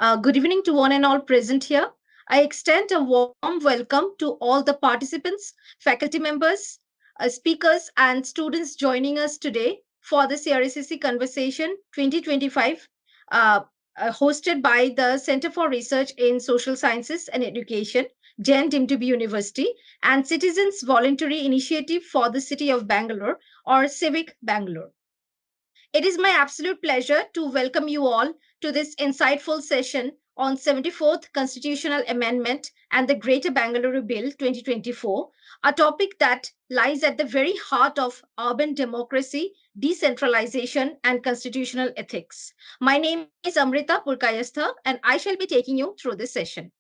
Good evening to one and all present here. I extend a warm welcome to all the participants, faculty members, speakers, and students joining us today for the CRSCC Conversation 2025, uh, hosted by the Center for Research in Social Sciences and Education, Jain University, and Citizens Voluntary Initiative for the City of Bangalore, or Civic Bangalore. It is my absolute pleasure to welcome you all to this insightful session on 74th Constitutional Amendment and the Greater Bangalore Bill 2024, a topic that lies at the very heart of urban democracy, decentralization, and constitutional ethics. My name is Amrita Purkayastha, and I shall be taking you through this session.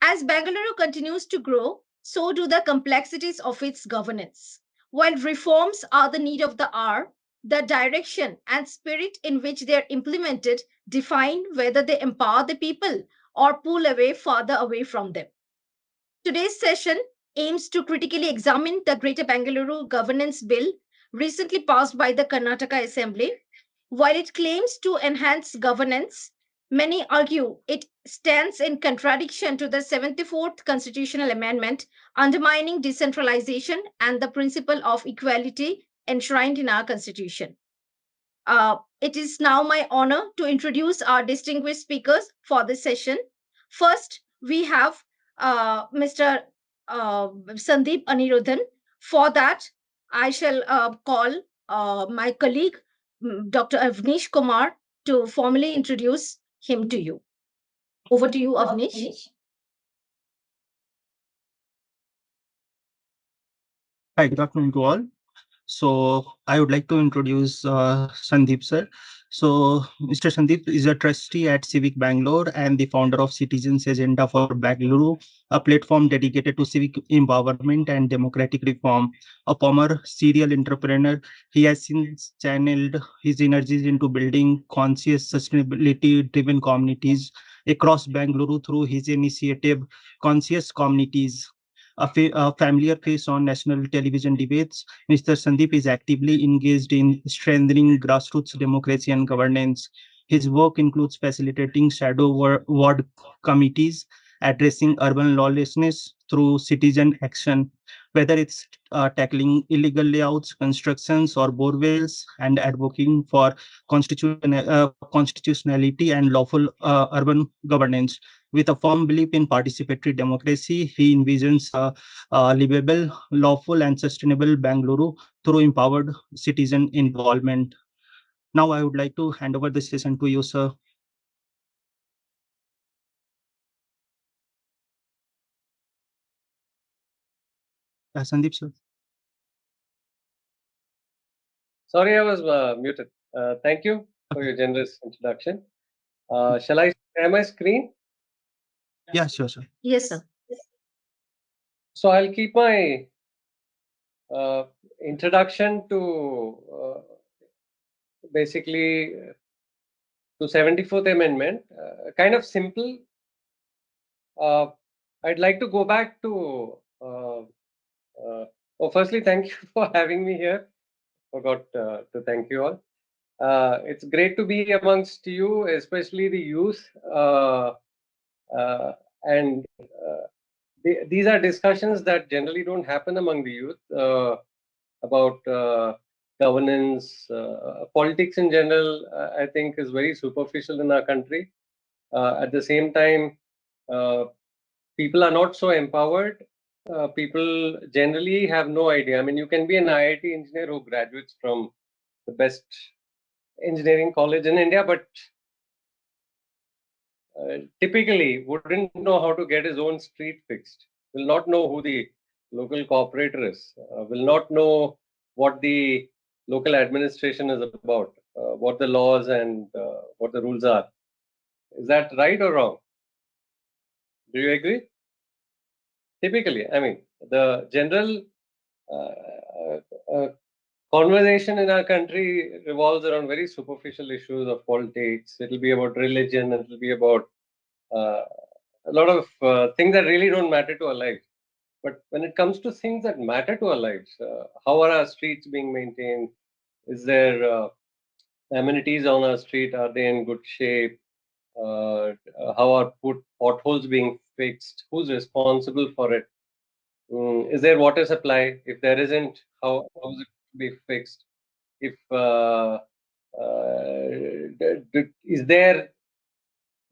As Bangalore continues to grow, so do the complexities of its governance. While reforms are the need of the hour, the direction and spirit in which they are implemented define whether they empower the people or pull away farther away from them. Today's session aims to critically examine the Greater Bangalore Governance Bill recently passed by the Karnataka Assembly. While it claims to enhance governance, many argue it stands in contradiction to the 74th Constitutional Amendment, undermining decentralization and the principle of equality enshrined in our Constitution. It is now my honor to introduce our distinguished speakers for this session. First, we have Mr. Sandeep Anirudhan. For that, I shall call my colleague, Dr. Avnish Kumar, to formally introduce him to you. Over to you, Avnish. Hi, good afternoon to all. So I would like to introduce Sandeep sir. So Mr. Sandeep is a trustee at Civic Bangalore and the founder of Citizens Agenda for Bangalore, a platform dedicated to civic empowerment and democratic reform. A former serial entrepreneur, he has since channeled his energies into building conscious, sustainability-driven communities across Bangalore through his initiative, Conscious Communities. A familiar face on national television debates, Mr. Sandeep is actively engaged in strengthening grassroots democracy and governance. His work includes facilitating shadow ward committees, addressing urban lawlessness through citizen action, whether it's tackling illegal layouts, constructions, or borewells, and advocating for constitutionality and lawful urban governance. With a firm belief in participatory democracy, he envisions a livable, lawful, and sustainable Bangalore through empowered citizen involvement. Now, I would like to hand over the session to you, sir. Sandeep, sir. Sorry, I was muted. Thank you for your generous introduction. Shall I share my screen? Yeah, sure, sir. Yes, sir. So I'll keep my introduction to basically to 74th Amendment kind of simple. I'd like to go back to. Firstly, thank you for having me here. Forgot to thank you all. It's great to be amongst you, especially the youth. And these are discussions that generally don't happen among the youth about governance. Politics in general, I think, is very superficial in our country. At the same time, people are not so empowered. People generally have no idea. I mean, you can be an IIT engineer who graduates from the best engineering college in India, but typically wouldn't know how to get his own street fixed, will not know who the local corporator is, will not know what the local administration is about, what the laws and what the rules are. Is that right or wrong? Do you agree? Typically, I mean, the general conversation in our country revolves around very superficial issues of politics. It'll be about religion, it'll be about a lot of things that really don't matter to our lives. But when it comes to things that matter to our lives, how are our streets being maintained? Is there amenities on our street? Are they in good shape? how are potholes being fixed? Who's responsible for it? Is there water supply? If there isn't, how is it to be fixed? If is there,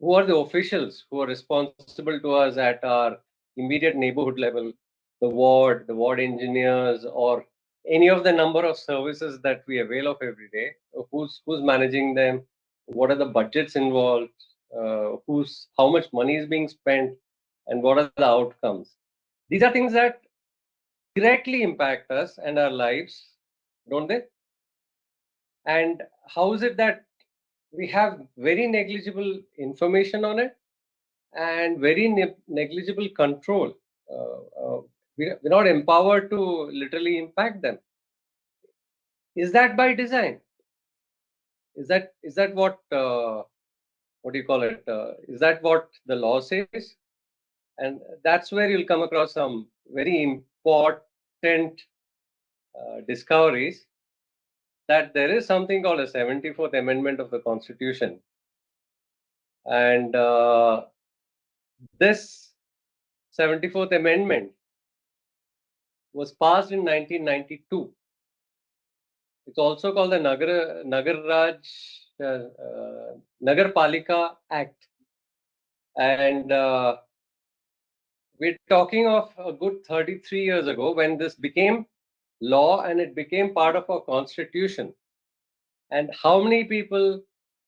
who are the officials who are responsible to us at our immediate neighborhood level, the ward engineers, or any of the number of services that we avail of every day? Who's managing them? What are the budgets involved? Who's how much money is being spent, and what are the outcomes? These are things that directly impact us and our lives, don't they? And how is it that we have very negligible information on it and very negligible control? We're not empowered to literally impact them. Is that by design? Is that what do you call it? Is that what the law says? And that's where you'll come across some very important discoveries, that there is something called a 74th Amendment of the Constitution. And this 74th Amendment was passed in 1992. It's also called the Nagarpalika Act. And we're talking of a good 33 years ago when this became law and it became part of our constitution. And how many people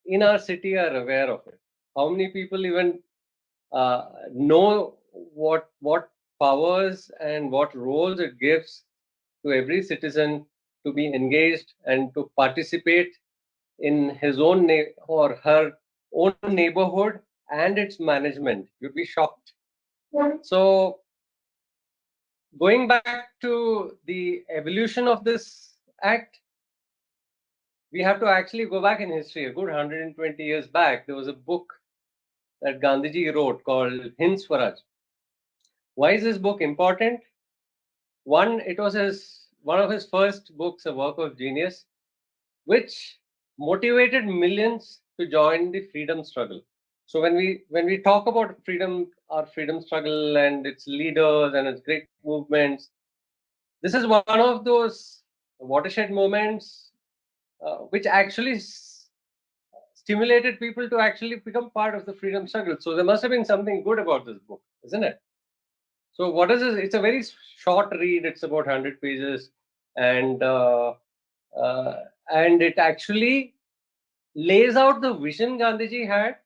in our city are aware of it? How many people even know what powers and what roles it gives to every citizen to be engaged and to participate in his own or her own neighborhood and its management? You'd be shocked. So going back to the evolution of this act, we have to actually go back in history. A good 120 years back, there was a book that Gandhiji wrote called Hind Swaraj. Why is this book important? One, it was one of his first books, a work of genius, which motivated millions to join the freedom struggle. So when we talk about freedom, our freedom struggle and its leaders and its great movements, this is one of those watershed moments which actually stimulated people to actually become part of the freedom struggle. So there must have been something good about this book, isn't it? So what is this? It's a very short read. It's about 100 pages, and it actually lays out the vision Gandhiji had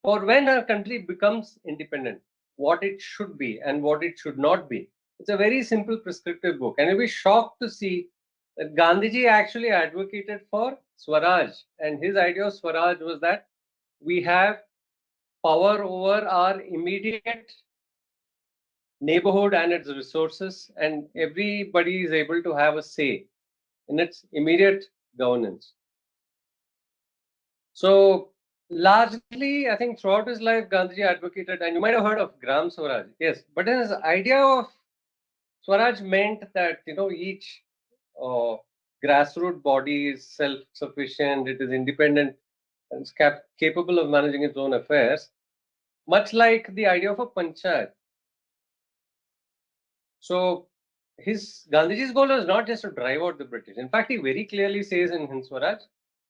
for when our country becomes independent, what it should be and what it should not be. It's a very simple prescriptive book, and you'll be shocked to see that Gandhiji actually advocated for Swaraj, and his idea of Swaraj was that we have power over our immediate neighborhood and its resources, and everybody is able to have a say in its immediate governance. So largely, I think throughout his life, Gandhiji advocated, and you might have heard of Gram Swaraj, yes, but his idea of Swaraj meant that each grassroots body is self-sufficient, it is independent, and is capable of managing its own affairs, much like the idea of a panchayat. So his Gandhiji's goal was not just to drive out the British. In fact, he very clearly says in Hind Swaraj,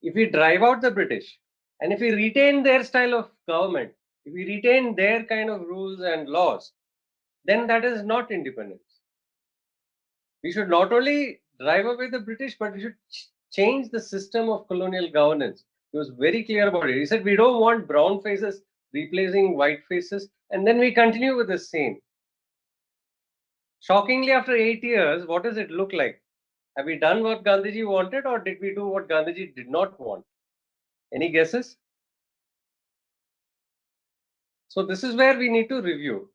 if we drive out the British and if we retain their style of government, if we retain their kind of rules and laws, then that is not independence. We should not only drive away the British, but we should change the system of colonial governance. He was very clear about it. He said, we don't want brown faces replacing white faces, and then we continue with the same. Shockingly, after 8 years, what does it look like? Have we done what Gandhiji wanted, or did we do what Gandhiji did not want? Any guesses? So this is where we need to review.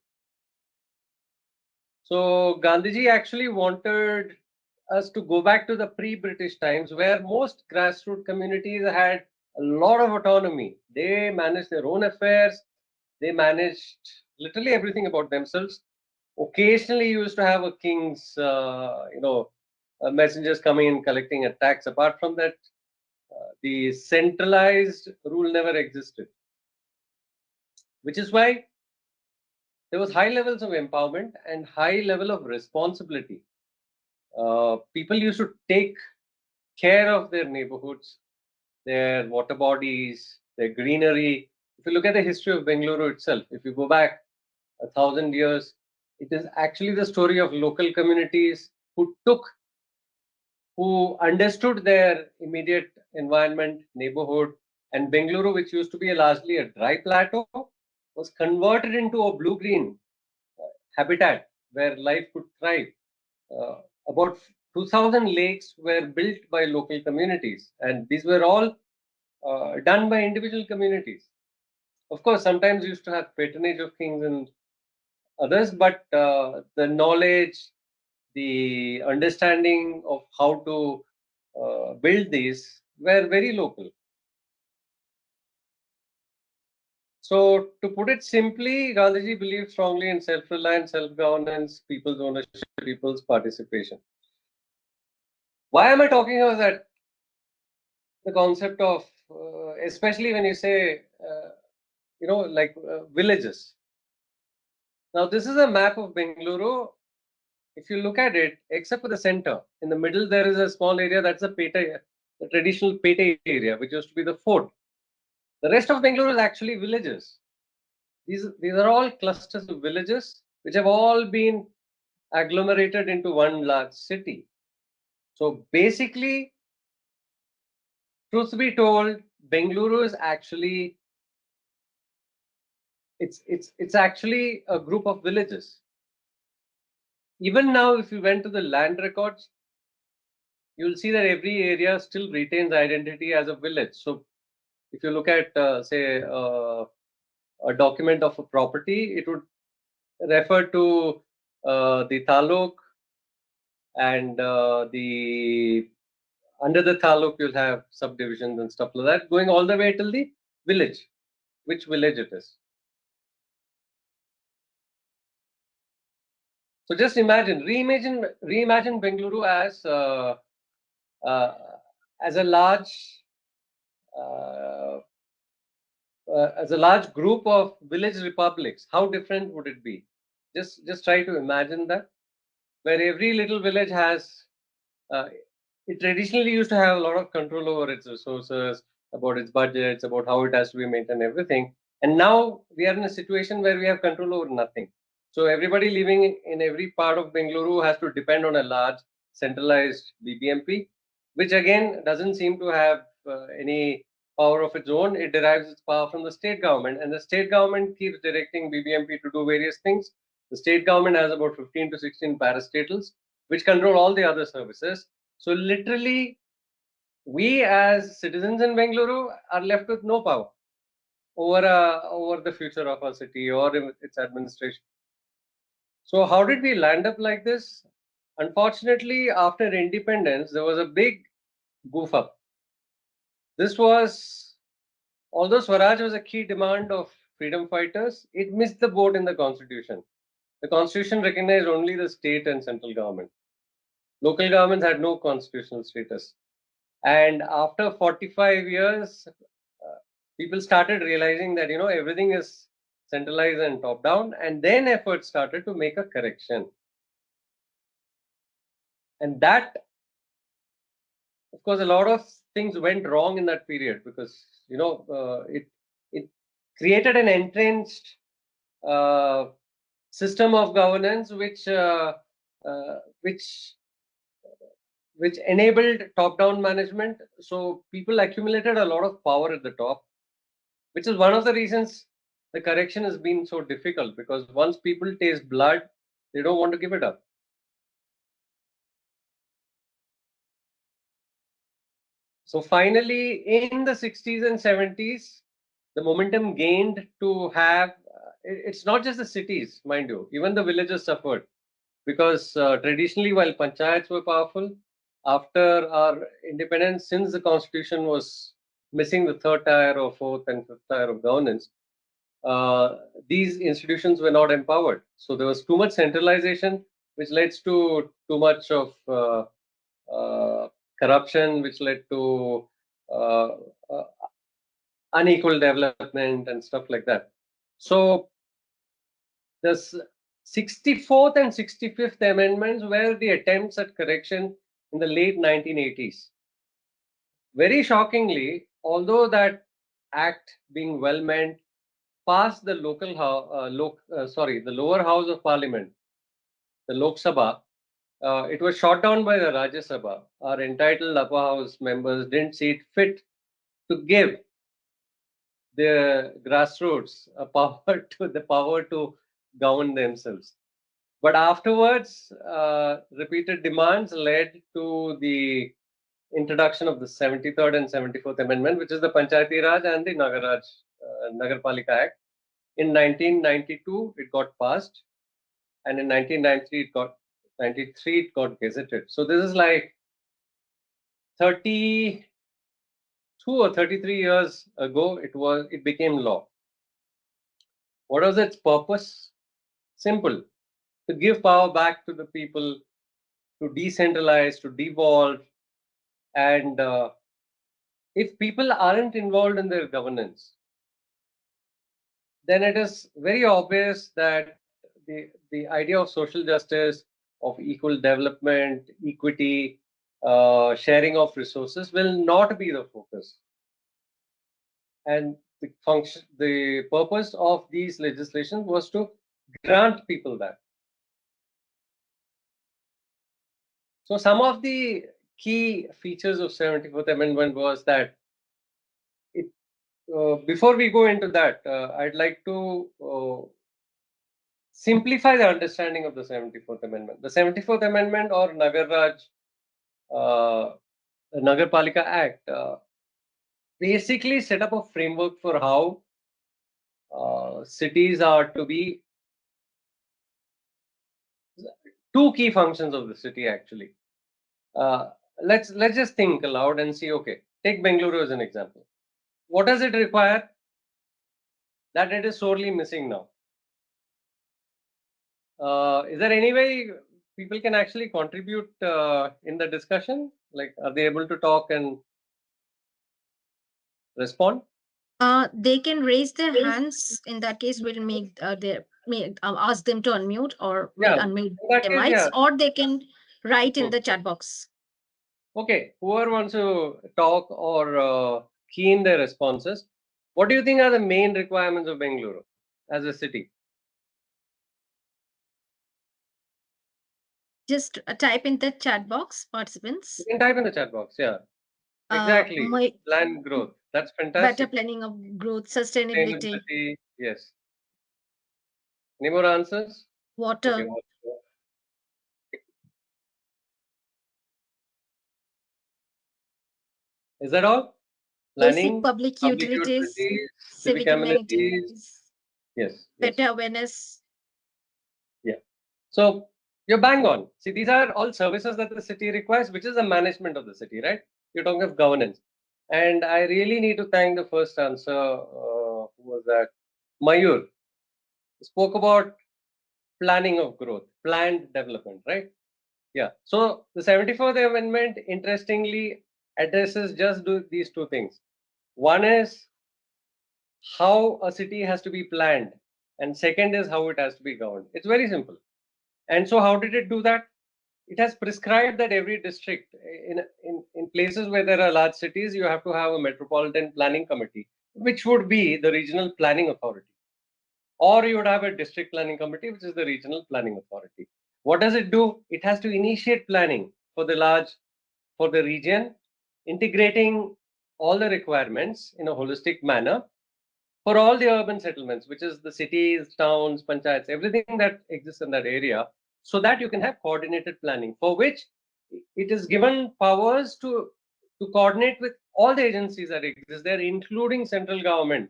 So Gandhiji actually wanted us to go back to the pre-British times where most grassroots communities had a lot of autonomy. They managed their own affairs. They managed literally everything about themselves. Occasionally, you used to have a king's, messengers coming and collecting a tax. Apart from that, the centralized rule never existed. which is why there was high levels of empowerment and high level of responsibility. People used to take care of their neighborhoods, their water bodies, their greenery. If you look at the history of Bengaluru itself, if you go back 1,000 years, it is actually the story of local communities who understood their immediate environment, neighborhood, and Bengaluru, which used to be largely a dry plateau, was converted into a blue-green habitat where life could thrive. Uh, about 2,000 lakes were built by local communities, and these were all done by individual communities. Of course, sometimes used to have patronage of kings and others, but the knowledge, the understanding of how to build these were very local. So, to put it simply, Gandhiji believed strongly in self-reliance, self-governance, people's ownership, people's participation. Why am I talking about that? The concept of, especially when you say, villages. Now, this is a map of Bengaluru. If you look at it, except for the center, in the middle there is a small area that's the traditional pete area, which used to be the fort. The rest of Bengaluru is actually villages. These are all clusters of villages which have all been agglomerated into one large city. So basically, truth be told, Bengaluru is actually it's actually a group of villages. Even now, if you went to the land records, you'll see that every area still retains identity as a village. So if you look at, say, a document of a property, it would refer to the taluk, and the under the taluk you'll have subdivisions and stuff like that, going all the way till the village, which village it is. So just reimagine Bengaluru uh, as a large uh, as a large group of village republics. How different would it be? Just try to imagine that, where every little village has it traditionally used to have a lot of control over its resources, about its budgets, about how it has to be maintained, everything. And now we are in a situation where we have control over nothing. So everybody living in every part of Bengaluru has to depend on a large centralized BBMP, which again doesn't seem to have any power of its own. It derives its power from the state government, and the state government keeps directing BBMP to do various things. The state government has about 15 to 16 parastatals, which control all the other services. So literally, we as citizens in Bengaluru are left with no power over the future of our city or its administration. So how did we land up like this? Unfortunately, after independence, there was a big goof up. This was, although Swaraj was a key demand of freedom fighters, it missed the boat in the constitution. The constitution recognized only the state and central government. Local governments had no constitutional status. And after 45 years, people started realizing that, everything is centralized and top down. And then efforts started to make a correction. And that, of course, a lot of things went wrong in that period because, it created an entrenched uh, system of governance uh, which which enabled top-down management. So people accumulated a lot of power at the top, which is one of the reasons the correction has been so difficult, because once people taste blood, they don't want to give it up. So finally, in the 60s and 70s, the momentum gained to have, it's not just the cities, mind you, even the villages suffered, because traditionally, while panchayats were powerful, after our independence, since the constitution was missing the third tier or fourth and fifth tier of governance, these institutions were not empowered. So there was too much centralization, which led to too much of uh, corruption, which led to uh, uh, unequal development and stuff like that. So the 64th and 65th amendments were the attempts at correction in the late 1980s. Very shockingly, although that act, being well meant, passed the the lower house of parliament, the Lok Sabha, it was shot down by the Rajya Sabha. Our entitled upper house members didn't see it fit to give the grassroots a power to govern themselves. But afterwards, repeated demands led to the introduction of the 73rd and 74th Amendment, which is the Panchayati Raj and the Nagarpalika Act. In 1992, it got passed, and in 1993 it got gazetted. So this is like 32 or 33 years ago. It became law. What was its purpose? Simple: to give power back to the people, to decentralize, to devolve, and if people aren't involved in their governance, then it is very obvious that the idea of social justice, of equal development, equity, sharing of resources will not be the focus. And the purpose of these legislation was to grant people that. So some of the key features of 74th Amendment was that it. Before we go into that, I'd like to simplify the understanding of the 74th Amendment. The 74th Amendment, or uh, Nagarpalika Act, basically set up a framework for how cities are to be. Two key functions of the city, actually. Uh, let's just think aloud and see. Okay, take Bengaluru as an example. What does it require that it is sorely missing now? Is there any way people can actually contribute in the discussion? Like, are they able to talk and respond? They can raise their hands. In that case, we'll ask them to unmute, or we'll Yeah, unmute in that their case, mics, yeah. or they can write in Hmm. the chat box. Okay, whoever wants to talk or key in their responses, what do you think are the main requirements of Bengaluru as a city? Just type in the chat box, You participants. can type in the chat box. Yeah, exactly. My Plan growth. That's better fantastic. planning of growth, sustainability, Sustainability. Yes. Any more answers? Okay. water, Is that all? basic Planning, public public utilities, utilities, civic civic amenities. amenities, Yes. Yes. better awareness. Yeah. So you're bang on. See, these are all services that the city requires, which is the management of the city, right? You're talking of governance. And I really need to thank the first answer. Who was that? Mayur spoke about planning of growth, planned development, right? Yeah. So the 74th Amendment, interestingly, addresses just these two things. One is how a city has to be planned, and second is how it has to be governed. It's very simple. And so, how did it do that? It has prescribed that every district, in places where there are large cities, you have to have a metropolitan planning committee, which would be the regional planning authority, or you would have a district planning committee, which is the regional planning authority. What does it do? It has to initiate planning for the region, integrating all the requirements in a holistic manner for all the urban settlements, which is the cities, towns, panchayats, everything that exists in that area, so that you can have coordinated planning, for which it is given powers to coordinate with all the agencies that exist there, including central government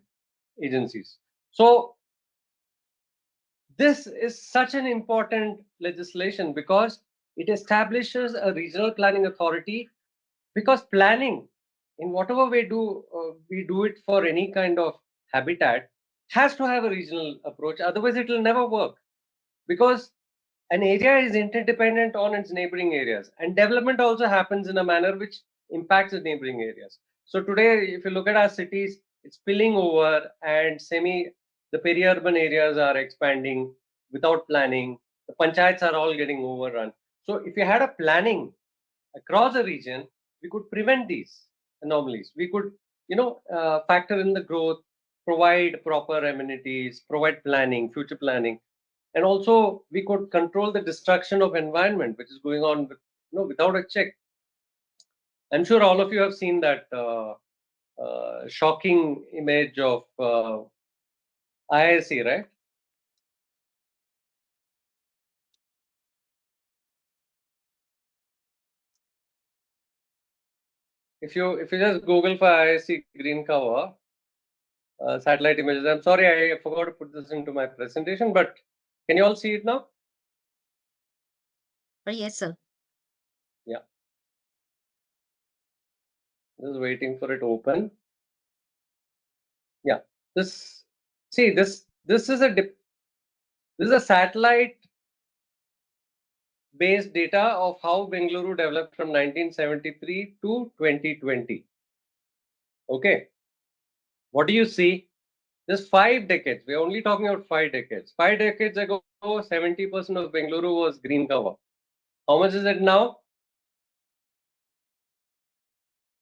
agencies. So this is such an important legislation because it establishes a regional planning authority, because planning, in whatever we do it for any kind of habitat, has to have a regional approach, otherwise it will never work, because an area is interdependent on its neighboring areas, and development also happens in a manner which impacts the neighboring areas. So today, if you look at our cities, it's spilling over and semi The peri-urban areas are expanding without planning. The panchayats are all getting overrun. So if you had a planning across a region, we could prevent these anomalies. We could, factor in the growth, provide proper amenities, provide planning, future planning, and also we could control the destruction of environment, which is going on, without a check. I'm sure all of you have seen that shocking image of IIC, right? If you just Google for IIC green cover satellite images, I'm sorry I forgot to put this into my presentation, but can you all see it now? Yes, sir. Yeah. Just waiting for it to open. Yeah. This this is a satellite based data of how Bengaluru developed from 1973 to 2020. Okay. What do you see? Just 5 decades. We're only talking about 5 decades. 5 decades ago, 70% of Bengaluru was green cover. How much is it now?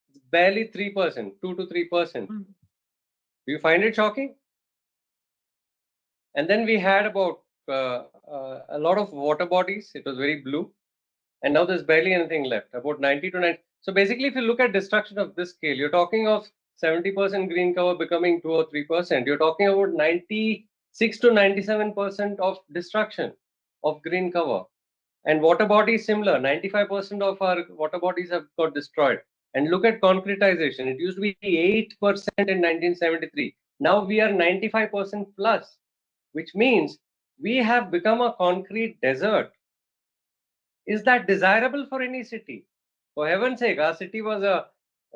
It's barely 3%, 2 to 3%. Do you find it shocking? And then we had about a lot of water bodies. It was very blue. And now there's barely anything left, about 90 to 90. So basically, if you look at destruction of this scale, you're talking of 70% green cover becoming 2 or 3%. You're talking about 96 to 97% of destruction of green cover. And water bodies similar, 95% of our water bodies have got destroyed. And look at concretization. It used to be 8% in 1973. Now we are 95% plus, which means we have become a concrete desert. Is that desirable for any city? For heaven's sake, our city was a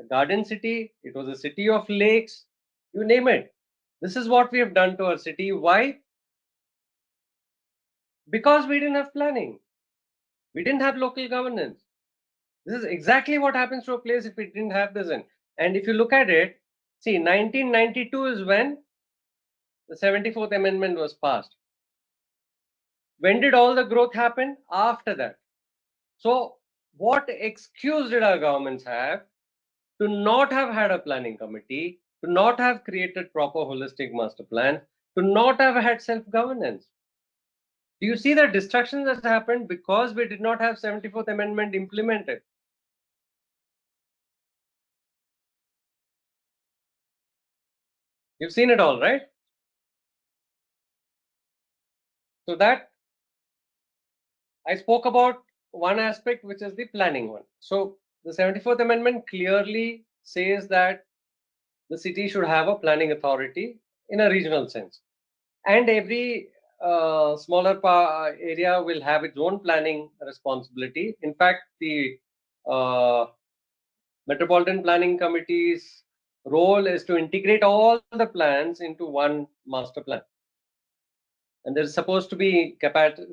garden city, it was a city of lakes, you name it. This is what we have done to our city. Why? Because we didn't have planning, we didn't have local governance. This is exactly what happens to a place if we didn't have this in. And if you look at it, see, 1992 is when the 74th Amendment was passed. When did all the growth happen? After that. So, what excuse did our governments have to not have had a planning committee, to not have created proper holistic master plan, to not have had self-governance? Do you see the destruction that happened because we did not have 74th Amendment implemented? You've seen it all, right? So that I spoke about one aspect, which is the planning one. So the 74th Amendment clearly says that the city should have a planning authority in a regional sense. And every smaller area will have its own planning responsibility. In fact, the uh, Metropolitan Planning Committee's role is to integrate all the plans into one master plan. And there's supposed to be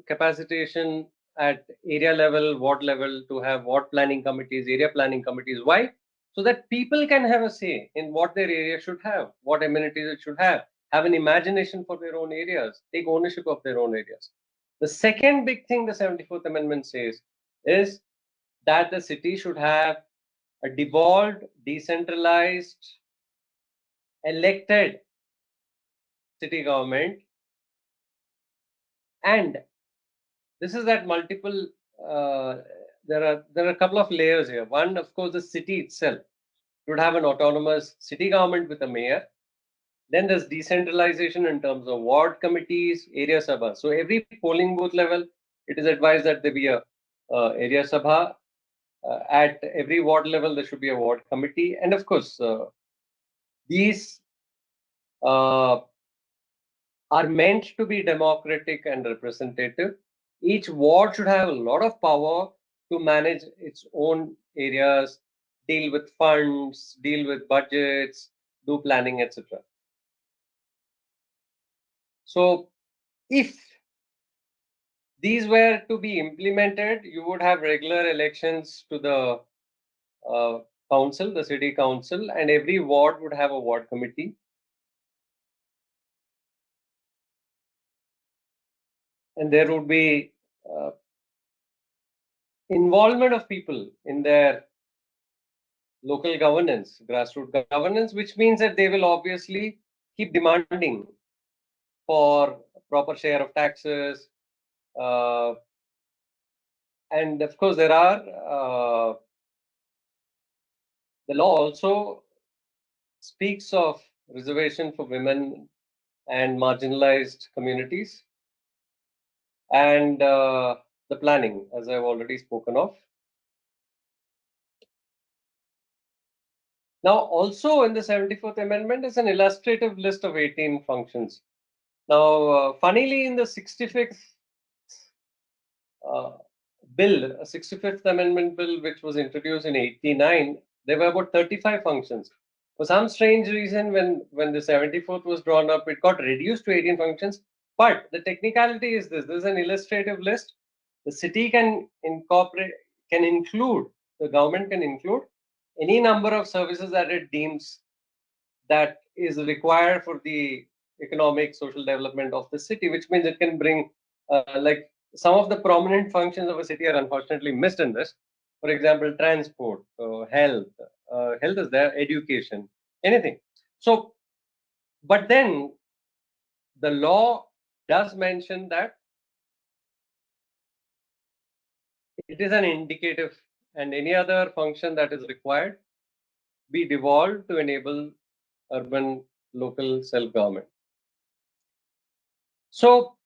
capacitation at area level, ward level, to have ward planning committees, area planning committees. Why? So that people can have a say in what their area should have, what amenities it should have an imagination for their own areas, take ownership of their own areas. The second big thing the 74th Amendment says is that the city should have a devolved, decentralized, elected city government. And this is that multiple, there are a couple of layers here. One, of course, the city itself should have an autonomous city government with a mayor. Then there's decentralization in terms of ward committees, area sabha. So every polling booth level, it is advised that there be a area sabha. At every ward level, there should be a ward committee. And of course, these uh, are meant to be democratic and representative. Each ward should have a lot of power to manage its own areas, deal with funds, deal with budgets, do planning, etc. So, if these were to be implemented, you would have regular elections to the uh, council, the city council, and every ward would have a ward committee. and there would be involvement of people in their local governance, grassroots governance, which means that they will obviously keep demanding for proper share of taxes. Uh, and of course, there are, the law also speaks of reservation for women and marginalized communities, and the planning, as I've already spoken of. Now, also in the 74th Amendment is an illustrative list of 18 functions. Now, funnily, in the 65th uh, bill, a 65th Amendment bill, which was introduced in 89, there were about 35 functions. For some strange reason, when the 74th was drawn up, it got reduced to 18 functions. But the technicality is this: is an illustrative list. The city can include, the government can include any number of services that it deems that is required for the economic social development of the city, which means it can bring, like, some of the prominent functions of a city are unfortunately missed in this. For example, transport, health, health is there, education, anything. So, but then the law does mention that it is an indicative, and any other function that is required be devolved to enable urban local self-government. So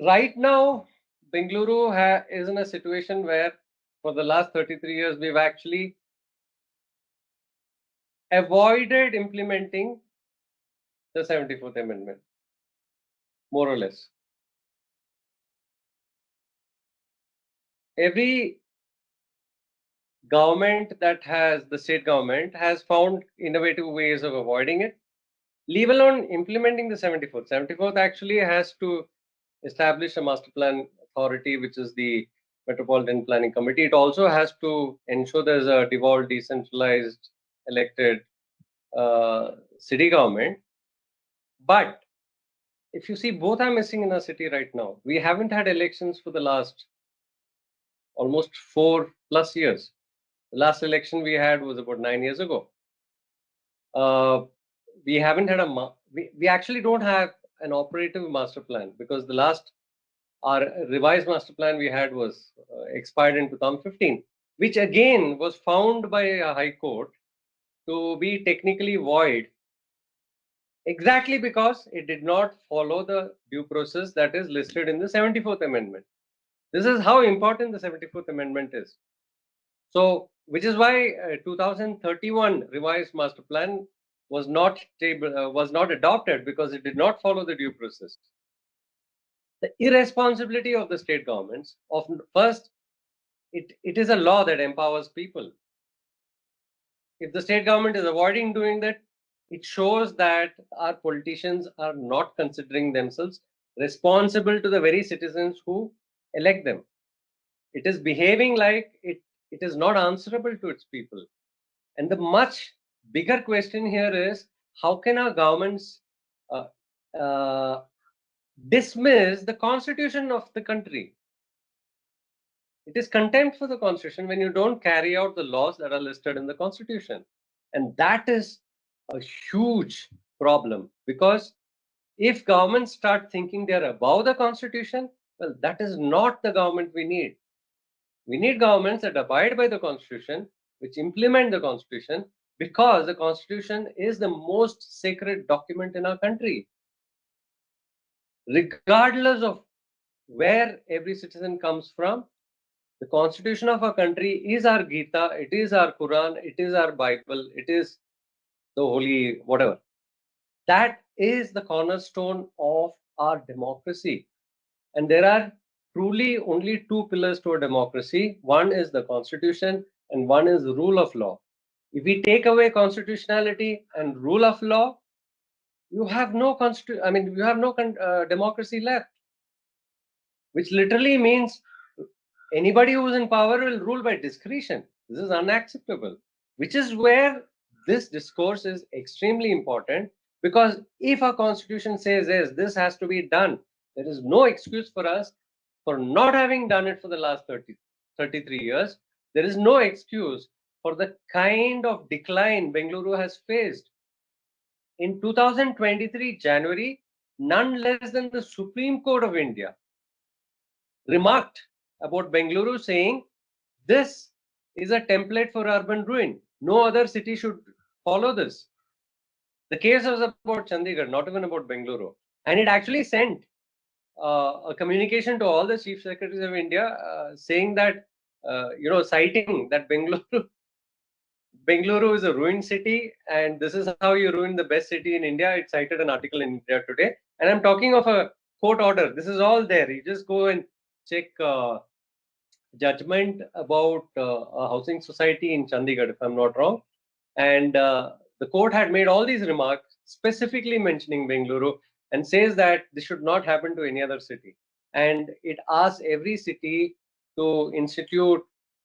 right now, Bengaluru is in a situation where for the last 33 years, we've actually avoided implementing the 74th Amendment, more or less. Every government that has, the state government, has found innovative ways of avoiding it, leave alone implementing the 74th. 74th actually has to establish a master plan authority, which is the Metropolitan Planning Committee. It also has to ensure there's a devolved, decentralized, elected city government. But if you see, both are missing in our city right now. We haven't had elections for the last almost 4+ years. The last election we had was about 9 years ago. We haven't had we actually don't have an operative master plan, because the last, our revised master plan we had was expired in 2015, which again was found by a high court to be technically void, exactly because it did not follow the due process that is listed in the 74th Amendment. This is how important the 74th Amendment is. So, which is why 2031 revised master plan was not adopted, because it did not follow the due process. The irresponsibility of the state governments of, first, it is a law that empowers people. If the state government is avoiding doing that, it shows that our politicians are not considering themselves responsible to the very citizens who elect them. It is behaving like it is not answerable to its people. And the much bigger question here is, how can our governments uh, uh, dismiss the constitution of the country? It is contempt for the constitution when you don't carry out the laws that are listed in the constitution. And that is a huge problem, because if governments start thinking they're above the constitution, well, that is not the government we need. We need governments that abide by the constitution, which implement the constitution, because the constitution is the most sacred document in our country. Regardless of where every citizen comes from, the constitution of our country is our Gita, it is our Quran, it is our Bible, it is the holy whatever. That is the cornerstone of our democracy. And there are truly only two pillars to a democracy. One is the constitution, and one is the rule of law. If we take away constitutionality and rule of law, you have no democracy left, which literally means anybody who is in power will rule by discretion. This is unacceptable, which is where this discourse is extremely important, Because if our constitution says yes, this has to be done, there is no excuse for us for not having done it for the last 33 years. There is no excuse for the kind of decline Bengaluru has faced. In 2023 January, none less than the Supreme Court of India remarked about Bengaluru, saying this is a template for urban ruin. No other city should follow this. The case was about Chandigarh, not even about Bengaluru. And it actually sent a communication to all the chief secretaries of India saying that, citing that Bengaluru is a ruined city and this is how you ruin the best city in India. It cited an article in India Today. And I'm talking of a court order. This is all there. You just go and check judgment about a housing society in Chandigarh, if I'm not wrong. And the court had made all these remarks, specifically mentioning Bengaluru, and says that this should not happen to any other city. And it asks every city to institute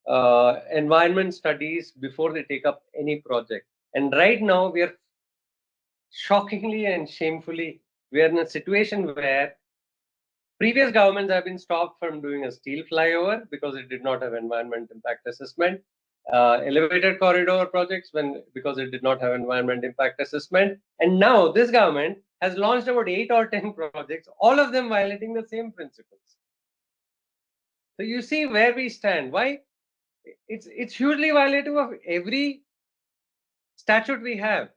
environment studies before they take up any project. And right now, we are shockingly and shamefully, we are in a situation where previous governments have been stopped from doing a steel flyover because it did not have environment impact assessment. Elevated corridor projects because it did not have environment impact assessment. And now this government has launched about 8 or 10 projects, all of them violating the same principles. So you see where we stand. Why? It's hugely violative of every statute we have.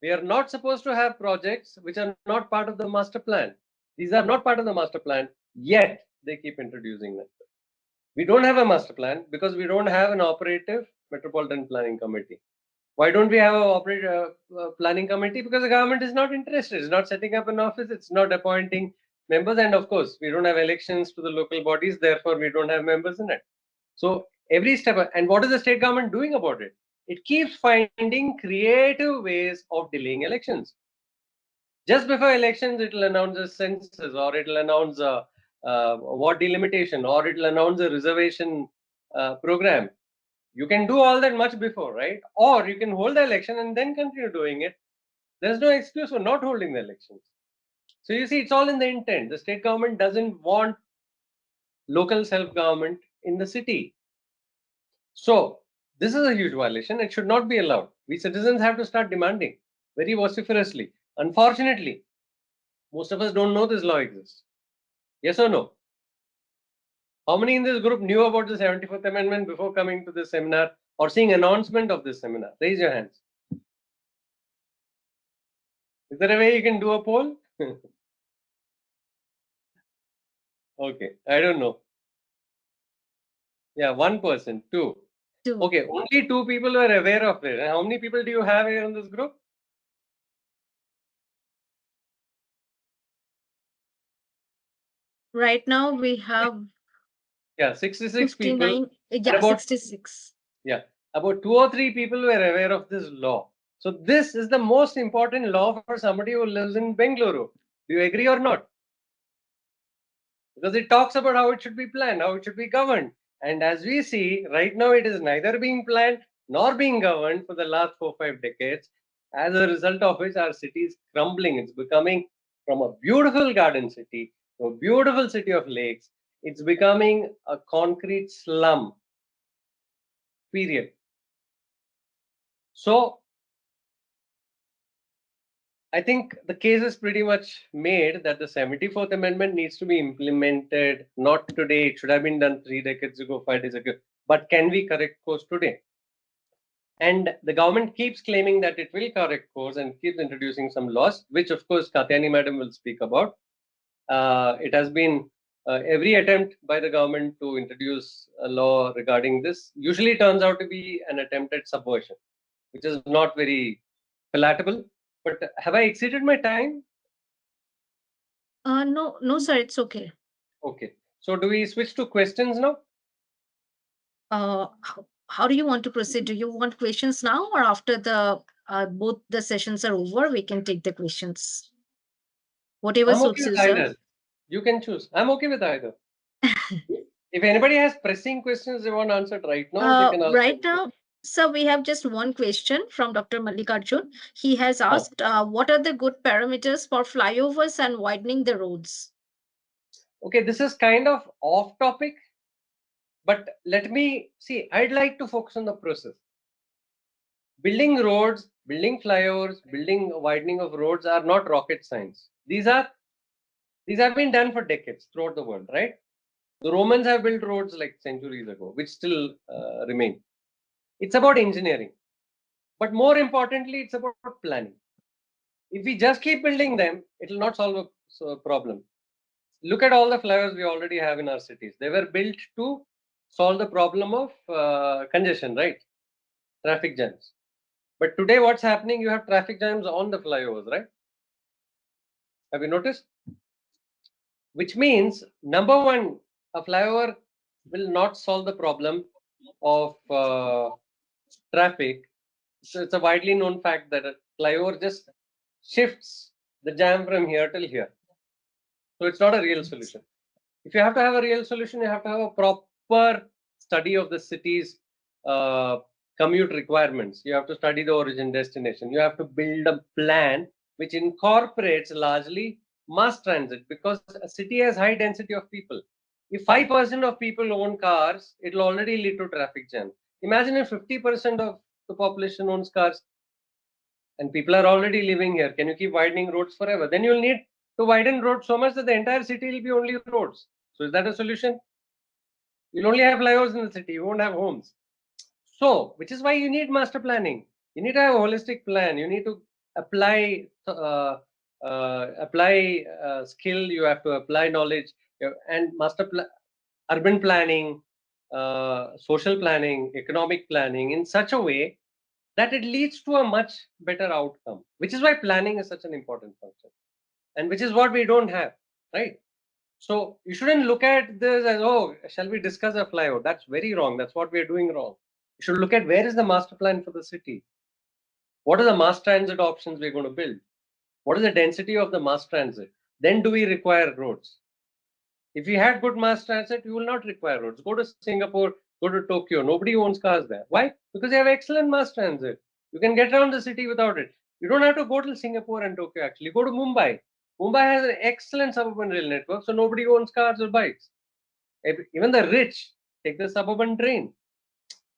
We are not supposed to have projects which are not part of the master plan. These are not part of the master plan, yet they keep introducing them. We don't have a master plan because we don't have an operative metropolitan planning committee. Why don't we have an operative planning committee? Because the government is not interested. It's not setting up an office. It's not appointing members. And of course, we don't have elections to the local bodies. Therefore, we don't have members in it. So every step. And what is the state government doing about it? It keeps finding creative ways of delaying elections. Just before elections, it will announce a census, or it will announce a ward delimitation, or it will announce a reservation program. You can do all that much before, right? Or you can hold the election and then continue doing it. There's no excuse for not holding the elections. So you see, it's all in the intent. The state government doesn't want local self-government in the city. So this is a huge violation. It should not be allowed. We citizens have to start demanding very vociferously. Unfortunately, most of us don't know this law exists. Yes or no? How many in this group knew about the 74th Amendment before coming to this seminar or seeing announcement of this seminar? Raise your hands. Is there a way you can do a poll? Okay, I don't know. Yeah, 1%, 2. Okay, only 2 people are aware of it. And how many people do you have here in this group? Right now we have 66 people. 59. Yeah, about, 66. Yeah, about 2 or 3 people were aware of this law. So this is the most important law for somebody who lives in Bengaluru. Do you agree or not? Because it talks about how it should be planned, how it should be governed. And as we see, right now it is neither being planned nor being governed for the last 4-5 decades, as a result of which our city is crumbling. It's becoming from a beautiful garden city to a beautiful city of lakes. It's becoming a concrete slum, period. So I think the case is pretty much made that the 74th Amendment needs to be implemented, not today. It should have been done 3 decades ago, 5 days ago. But can we correct course today? And the government keeps claiming that it will correct course and keeps introducing some laws, which of course Kathyayini madam will speak about. It has been every attempt by the government to introduce a law regarding this usually turns out to be an attempted subversion, which is not very palatable. But have I exceeded my time? No, sir, it's okay. Okay. So do we switch to questions now? How do you want to proceed? Do you want questions now, or after the both the sessions are over, we can take the questions? Whatever I'm okay suits you, with sir. either. You can choose. I'm okay with either. If anybody has pressing questions they want answered right now, they can ask. Right now, So we have just one question from Dr. Mallikarjun. He has Huh. asked, what are the good parameters for flyovers and widening the roads? Okay, this is kind of off topic, but let me see. I'd like to focus on the process. Building roads, building flyovers, building widening of roads are not rocket science. These have been done for decades throughout the world, right? The Romans have built roads like centuries ago, which still remain. It's about engineering, but more importantly, it's about planning. If we just keep building them, it will not solve a problem. Look at all the flyovers we already have in our cities. They were built to solve the problem of congestion, right? Traffic jams. But today, what's happening? You have traffic jams on the flyovers, right? Have you noticed? Which means, number one, a flyover will not solve the problem of traffic. So it's a widely known fact that a flyover just shifts the jam from here till here. So it's not a real solution. If you have to have a real solution, you have to have a proper study of the city's uh, commute requirements. You have to study the origin destination. You have to build a plan which incorporates largely mass transit, because a city has high density of people. If 5% of people own cars, it will already lead to traffic jam. Imagine if 50% of the population owns cars and people are already living here. Can you keep widening roads forever? Then you'll need to widen roads so much that the entire city will be only roads. So is that a solution? You'll only have flyovers in the city. You won't have homes. So, which is why you need master planning. You need to have a holistic plan. You need to apply skill. You have to apply knowledge and urban planning, social planning, economic planning in such a way that it leads to a much better outcome. Which is why planning is such an important function, and which is what we don't have, right? So you shouldn't look at this as, oh, shall we discuss a flyover? That's very wrong. That's what we're doing wrong. You should look at where is the master plan for the city? What are the mass transit options we're going to build? What is the density of the mass transit? Then do we require roads? If we had good mass transit, you will not require roads. Go to Singapore, go to Tokyo. Nobody owns cars there. Why? Because they have excellent mass transit. You can get around the city without it. You don't have to go to Singapore and Tokyo actually. Go to Mumbai. Mumbai has an excellent suburban rail network, so nobody owns cars or bikes. Even the rich take the suburban train.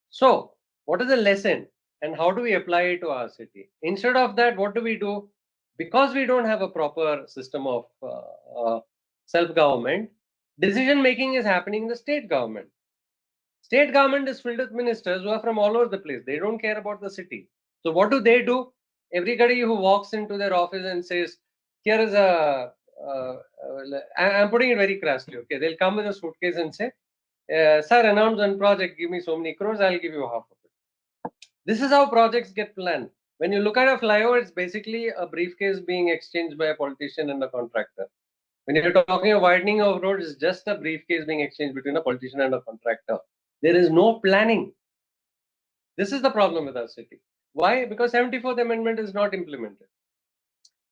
So, what is the lesson and how do we apply it to our city? Instead of that, what do we do? Because we don't have a proper system of self government, decision making is happening in the state government. State government is filled with ministers who are from all over the place. They don't care about the city. So, what do? Everybody who walks into their office and says, here is I'm putting it very crassly, okay? They'll come with a suitcase and say, sir, announce one project, give me so many crores, I'll give you half of it. This is how projects get planned. When you look at a flyover, it's basically a briefcase being exchanged by a politician and a contractor. When you're talking of widening of roads, it's just a briefcase being exchanged between a politician and a contractor. There is no planning. This is the problem with our city. Why? Because 74th Amendment is not implemented.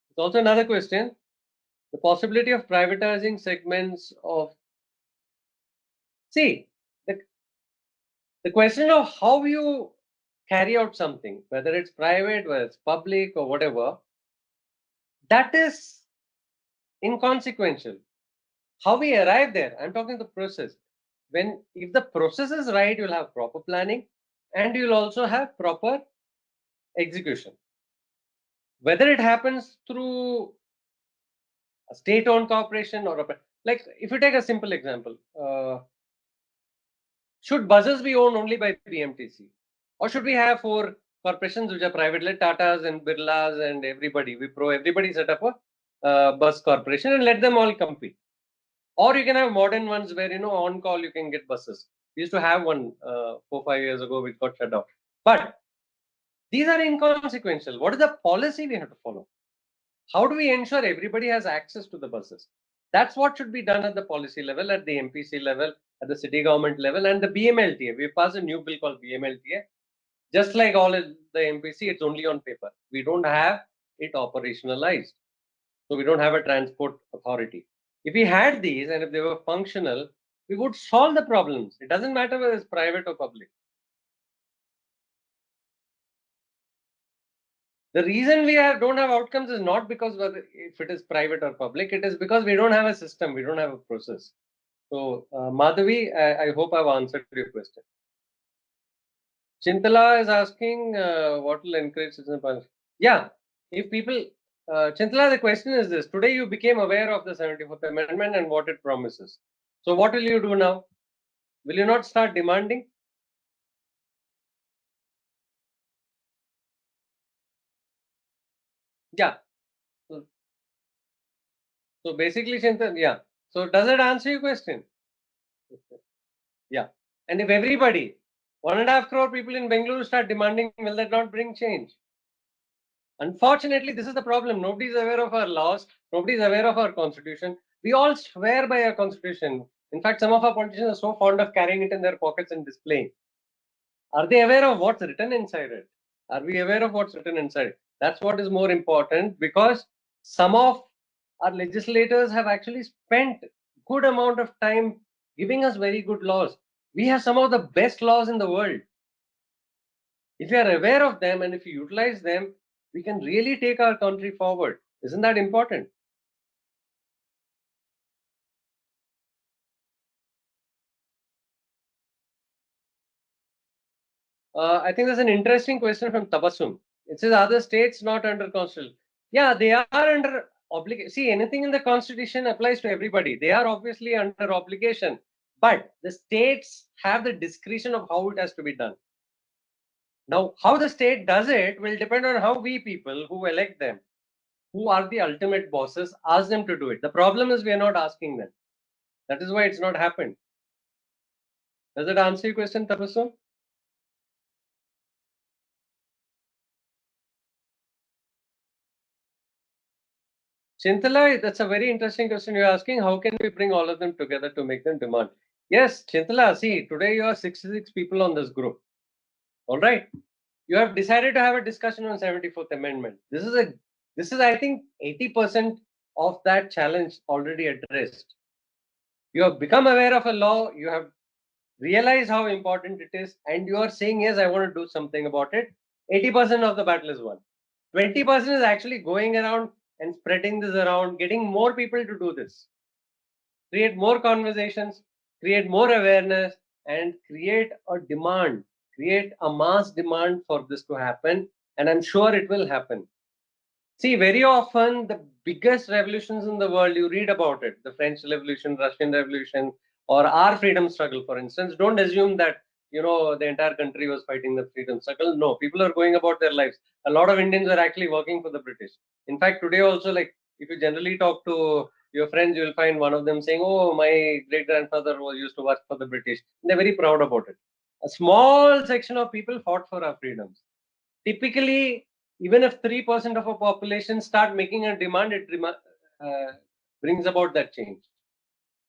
It's also another question. The possibility of privatizing segments of, see, the question of how you carry out something, whether it's private, whether it's public or whatever, that is inconsequential. How we arrive there, I'm talking the process. If the process is right, you'll have proper planning and you'll also have proper execution. Whether it happens through a state-owned corporation or like if you take a simple example, should buses be owned only by BMTC? Or should we have four corporations which are private, like Tatas and Birlas and everybody, Wipro, everybody set up a bus corporation and let them all compete? Or you can have modern ones where, on call you can get buses. We used to have one 4-5 years ago, which got shut down. But these are inconsequential. What is the policy we have to follow? How do we ensure everybody has access to the buses? That's what should be done at the policy level, at the MPC level, at the city government level, and the BMLTA. We passed a new bill called BMLTA. Just like all the MPC, it's only on paper. We don't have it operationalized. So we don't have a transport authority. If we had these and if they were functional, we would solve the problems. It doesn't matter whether it's private or public. The reason we don't have outcomes is not because if it is private or public, it is because we don't have a system, we don't have a process. So, Madhavi, I hope I've answered your question. Chintala is asking what will encourage citizen participation. Yeah, if people, Chintala, the question is this: today you became aware of the 74th Amendment and what it promises. So, what will you do now? Will you not start demanding? Yeah. So basically, Chintala, yeah. So does it answer your question? Yeah. And if everybody, 1.5 crore people in Bengaluru start demanding, will that not bring change? Unfortunately, this is the problem. Nobody is aware of our laws. Nobody is aware of our constitution. We all swear by our constitution. In fact, some of our politicians are so fond of carrying it in their pockets and displaying. Are they aware of what's written inside it? Are we aware of what's written inside it? That's what is more important, because some of our legislators have actually spent good amount of time giving us very good laws. We have some of the best laws in the world. If you are aware of them and if you utilize them, we can really take our country forward. Isn't that important? I think there's an interesting question from Tabassum. It says, are the states not under constitution? Yeah, they are under obligation. See, anything in the constitution applies to everybody. They are obviously under obligation, but the states have the discretion of how it has to be done. Now, how the state does it will depend on how we people who elect them, who are the ultimate bosses, ask them to do it. The problem is we are not asking them. That is why it's not happened. Does it answer your question, Tabassum? Chintala, that's a very interesting question you're asking. How can we bring all of them together to make them demand? Yes, Chintala, see, today you are 66 people on this group. All right. You have decided to have a discussion on 74th Amendment. This is I think 80% of that challenge already addressed. You have become aware of a law, you have realized how important it is, and you are saying, yes, I want to do something about it. 80% of the battle is won. 20% is actually going around and spreading this around, getting more people to do this. Create more conversations, create more awareness, and create a demand, create a mass demand for this to happen. And I'm sure it will happen. See, very often the biggest revolutions in the world, you read about it, the French Revolution, Russian Revolution, or our freedom struggle, for instance. Don't assume that, the entire country was fighting the freedom struggle. No, people are going about their lives. A lot of Indians are actually working for the British. In fact, today also, like, if you generally talk to your friends, you'll find one of them saying, oh, my great grandfather was used to work for the British. They're very proud about it. A small section of people fought for our freedoms. Typically, even if 3% of a population start making a demand, it brings about that change.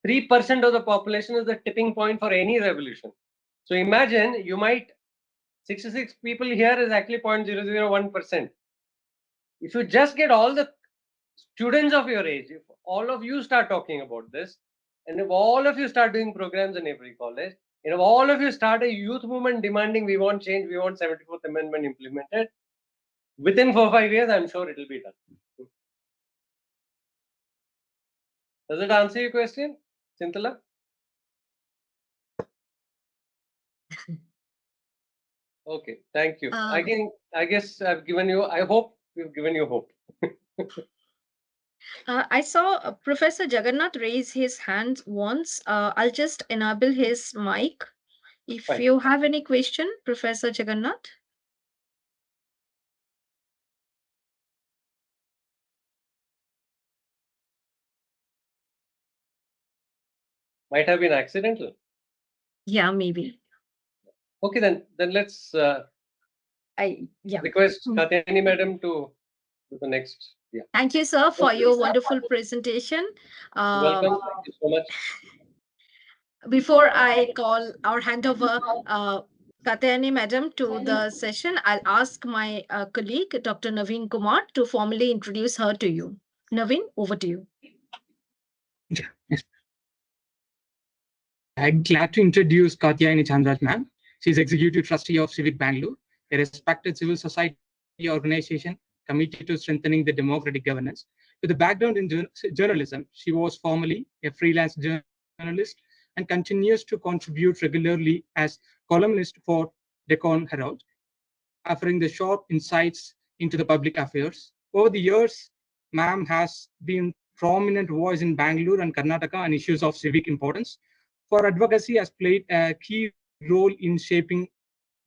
3% of the population is the tipping point for any revolution. So imagine 66 people here is actually 0.001%. If you just get all the students of your age, if all of you start talking about this, and if all of you start doing programs in every college, and if all of you start a youth movement demanding we want change, we want 74th Amendment implemented, within 4-5 years, I'm sure it will be done. Does it answer your question, Chintala? Okay, thank you. I guess I've given you. I hope we've given you hope. I saw Professor Jagannath raise his hand once. I'll just enable his mic. If Fine. you have any question, Professor Jagannath. Might have been accidental. Yeah, maybe. Okay, then let's request Mm. Kathyayini madam to do the next. Yeah. Thank you, sir, for your wonderful presentation. You're welcome. Thank you so much. Before I call or hand over Kathyayini madam to the session, I'll ask my colleague, Dr. Naveen Kumar, to formally introduce her to you. Naveen, over to you. Yeah, yes. I'm glad to introduce Kathyayini Chamaraj, ma'am. She's Executive Trustee of Civic Bangalore, a respected civil society organization committed to strengthening the democratic governance. With a background in journalism, she was formerly a freelance journalist and continues to contribute regularly as columnist for Deccan Herald, offering the sharp insights into the public affairs. Over the years, ma'am has been prominent voice in Bangalore and Karnataka on issues of civic importance. For advocacy has played a key role in shaping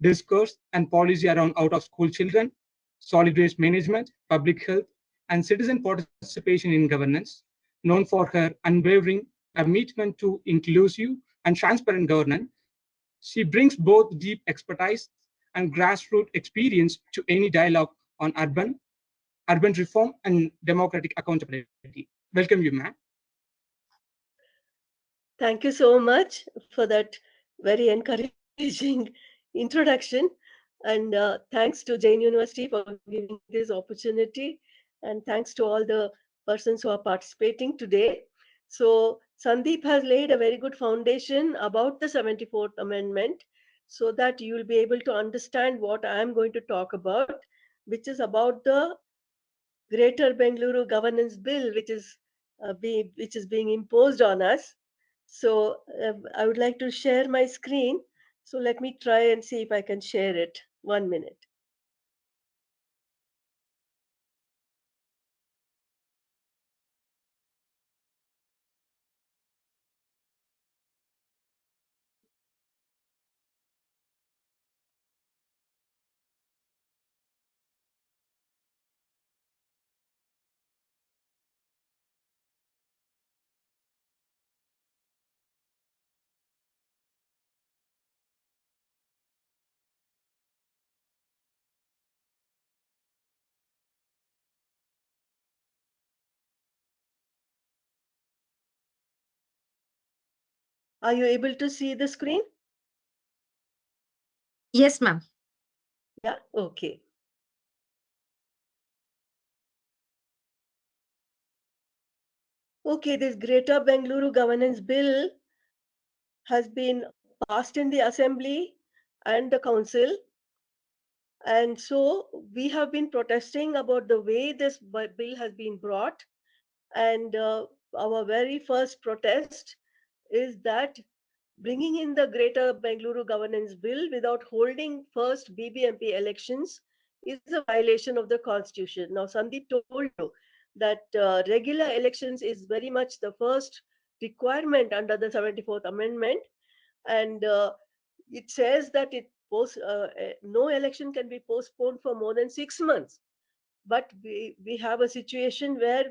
discourse and policy around out-of-school children, solid waste management, public health, and citizen participation in governance. Known for her unwavering commitment to inclusive and transparent governance, she brings both deep expertise and grassroots experience to any dialogue on urban reform, and democratic accountability. Welcome you, ma'am. Thank you so much for that very encouraging introduction. And thanks to Jain University for giving this opportunity. And thanks to all the persons who are participating today. So Sandeep has laid a very good foundation about the 74th Amendment so that you will be able to understand what I am going to talk about, which is about the Greater Bengaluru Governance Bill, which is being imposed on us. So I would like to share my screen. So let me try and see if I can share it. 1 minute. Are you able to see the screen? Yes, ma'am. Yeah, okay. Okay, this Greater Bengaluru Governance Bill has been passed in the Assembly and the Council. And so we have been protesting about the way this bill has been brought. And our very first protest is that bringing in the Greater Bengaluru Governance Bill without holding first BBMP elections is a violation of the Constitution. Now, Sandeep told you that regular elections is very much the first requirement under the 74th Amendment. And it says that no election can be postponed for more than 6 months. But we have a situation where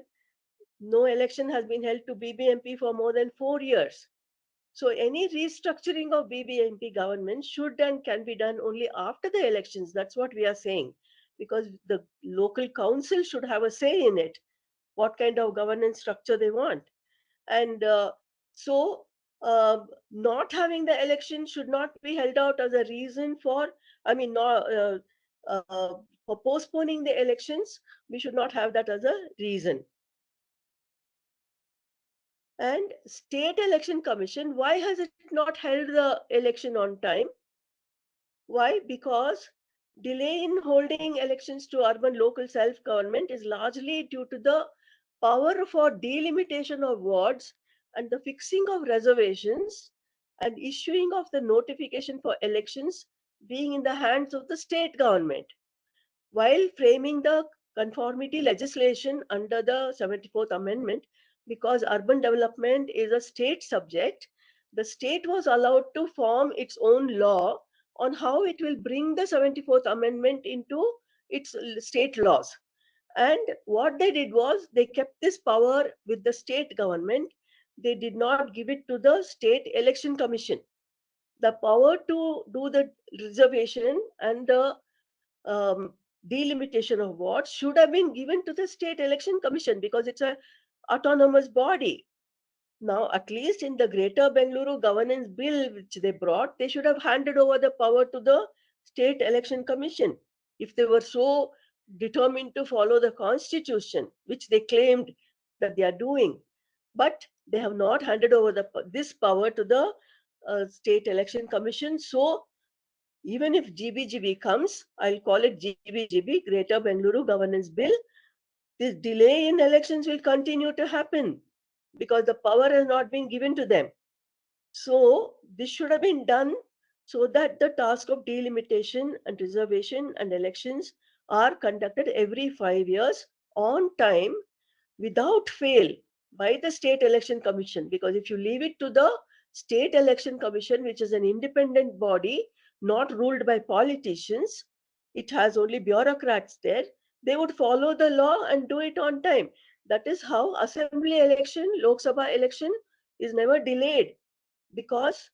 no election has been held to BBMP for more than 4 years. So any restructuring of BBMP government should and can be done only after the elections. That's what we are saying, because the local council should have a say in it, what kind of governance structure they want. And so not having the election should not be held out as a reason for, I mean, for postponing the elections. We should not have that as a reason. And State Election Commission, why has it not held the election on time? Why? Because delay in holding elections to urban local self-government is largely due to the power for delimitation of wards and the fixing of reservations and issuing of the notification for elections being in the hands of the state government. While framing the conformity legislation under the 74th Amendment, because urban development is a state subject, the state was allowed to form its own law on how it will bring the 74th Amendment into its state laws. And what they did was they kept this power with the state government. They did not give it to the State Election Commission. The power to do the reservation and the delimitation of wards should have been given to the State Election Commission because it's a autonomous body. Now, at least in the Greater Bengaluru Governance Bill which they brought, they should have handed over the power to the State Election Commission if they were so determined to follow the Constitution, which they claimed that they are doing. But they have not handed over this power to the State Election Commission. So even if GBGB comes, I'll call it GBGB, Greater Bengaluru Governance Bill, this delay in elections will continue to happen because the power has not been given to them. So this should have been done so that the task of delimitation and reservation and elections are conducted every 5 years on time without fail by the State Election Commission. Because if you leave it to the State Election Commission, which is an independent body, not ruled by politicians, it has only bureaucrats there, they would follow the law and do it on time. That is how assembly election, Lok Sabha election is never delayed, because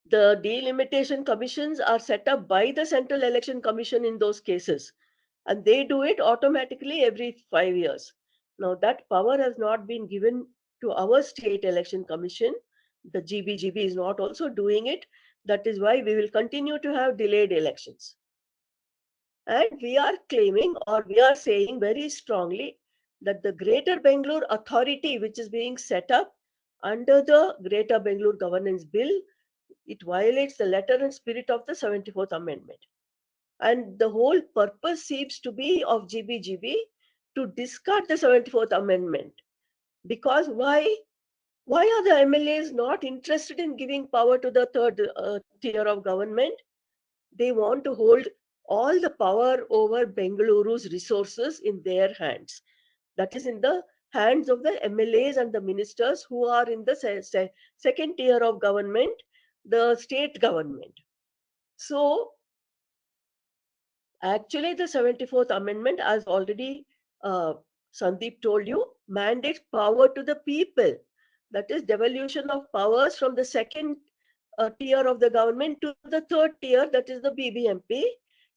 the delimitation commissions are set up by the Central Election Commission in those cases, and they do it automatically every 5 years. Now, that power has not been given to our State Election Commission. The GBGB is not also doing it. That is why we will continue to have delayed elections. And we are claiming, or we are saying very strongly, that the Greater Bangalore Authority, which is being set up under the Greater Bangalore Governance Bill, it violates the letter and spirit of the 74th Amendment. And the whole purpose seems to be of GBGB to discard the 74th Amendment. Because why are the MLAs not interested in giving power to the third tier of government? They want to hold all the power over Bengaluru's resources in their hands. That is in the hands of the MLAs and the ministers who are in the second tier of government, the state government. So actually, the 74th Amendment, as already Sandeep told you, mandates power to the people. That is devolution of powers from the second tier of the government to the third tier, that is the BBMP,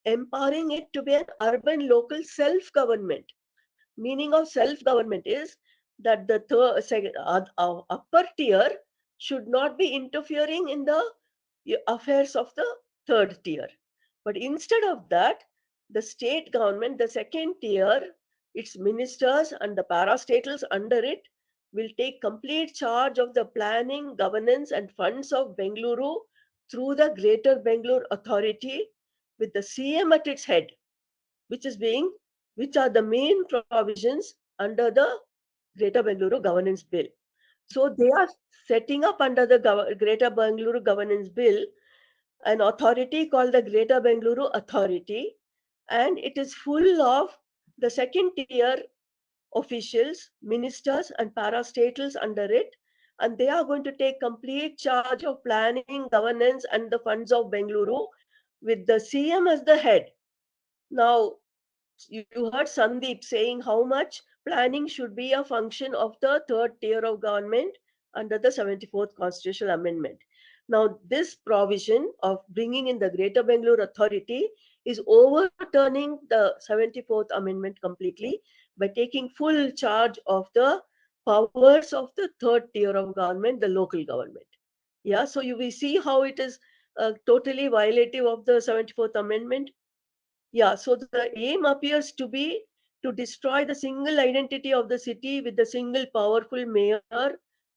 empowering it to be an urban local self-government. Meaning of self-government is that the upper tier should not be interfering in the affairs of the third tier. But instead of that, the state government, the second tier, its ministers and the parastatals under it will take complete charge of the planning, governance, and funds of Bengaluru through the Greater Bangalore Authority, with the CM at its head, which is being, which are the main provisions under the Greater Bengaluru Governance Bill. So they are setting up under the Greater Bengaluru Governance Bill an authority called the Greater Bengaluru Authority, and it is full of the second tier officials, ministers, and parastatals under it, and they are going to take complete charge of planning, governance, and the funds of Bengaluru, with the CM as the head. Now, you heard Sandeep saying how much planning should be a function of the third tier of government under the 74th Constitutional Amendment. Now, this provision of bringing in the Greater Bangalore Authority is overturning the 74th Amendment completely by taking full charge of the powers of the third tier of government, the local government. Yeah, so you will see how it is totally violative of the 74th Amendment. Yeah, so the aim appears to be to destroy the single identity of the city with the single powerful mayor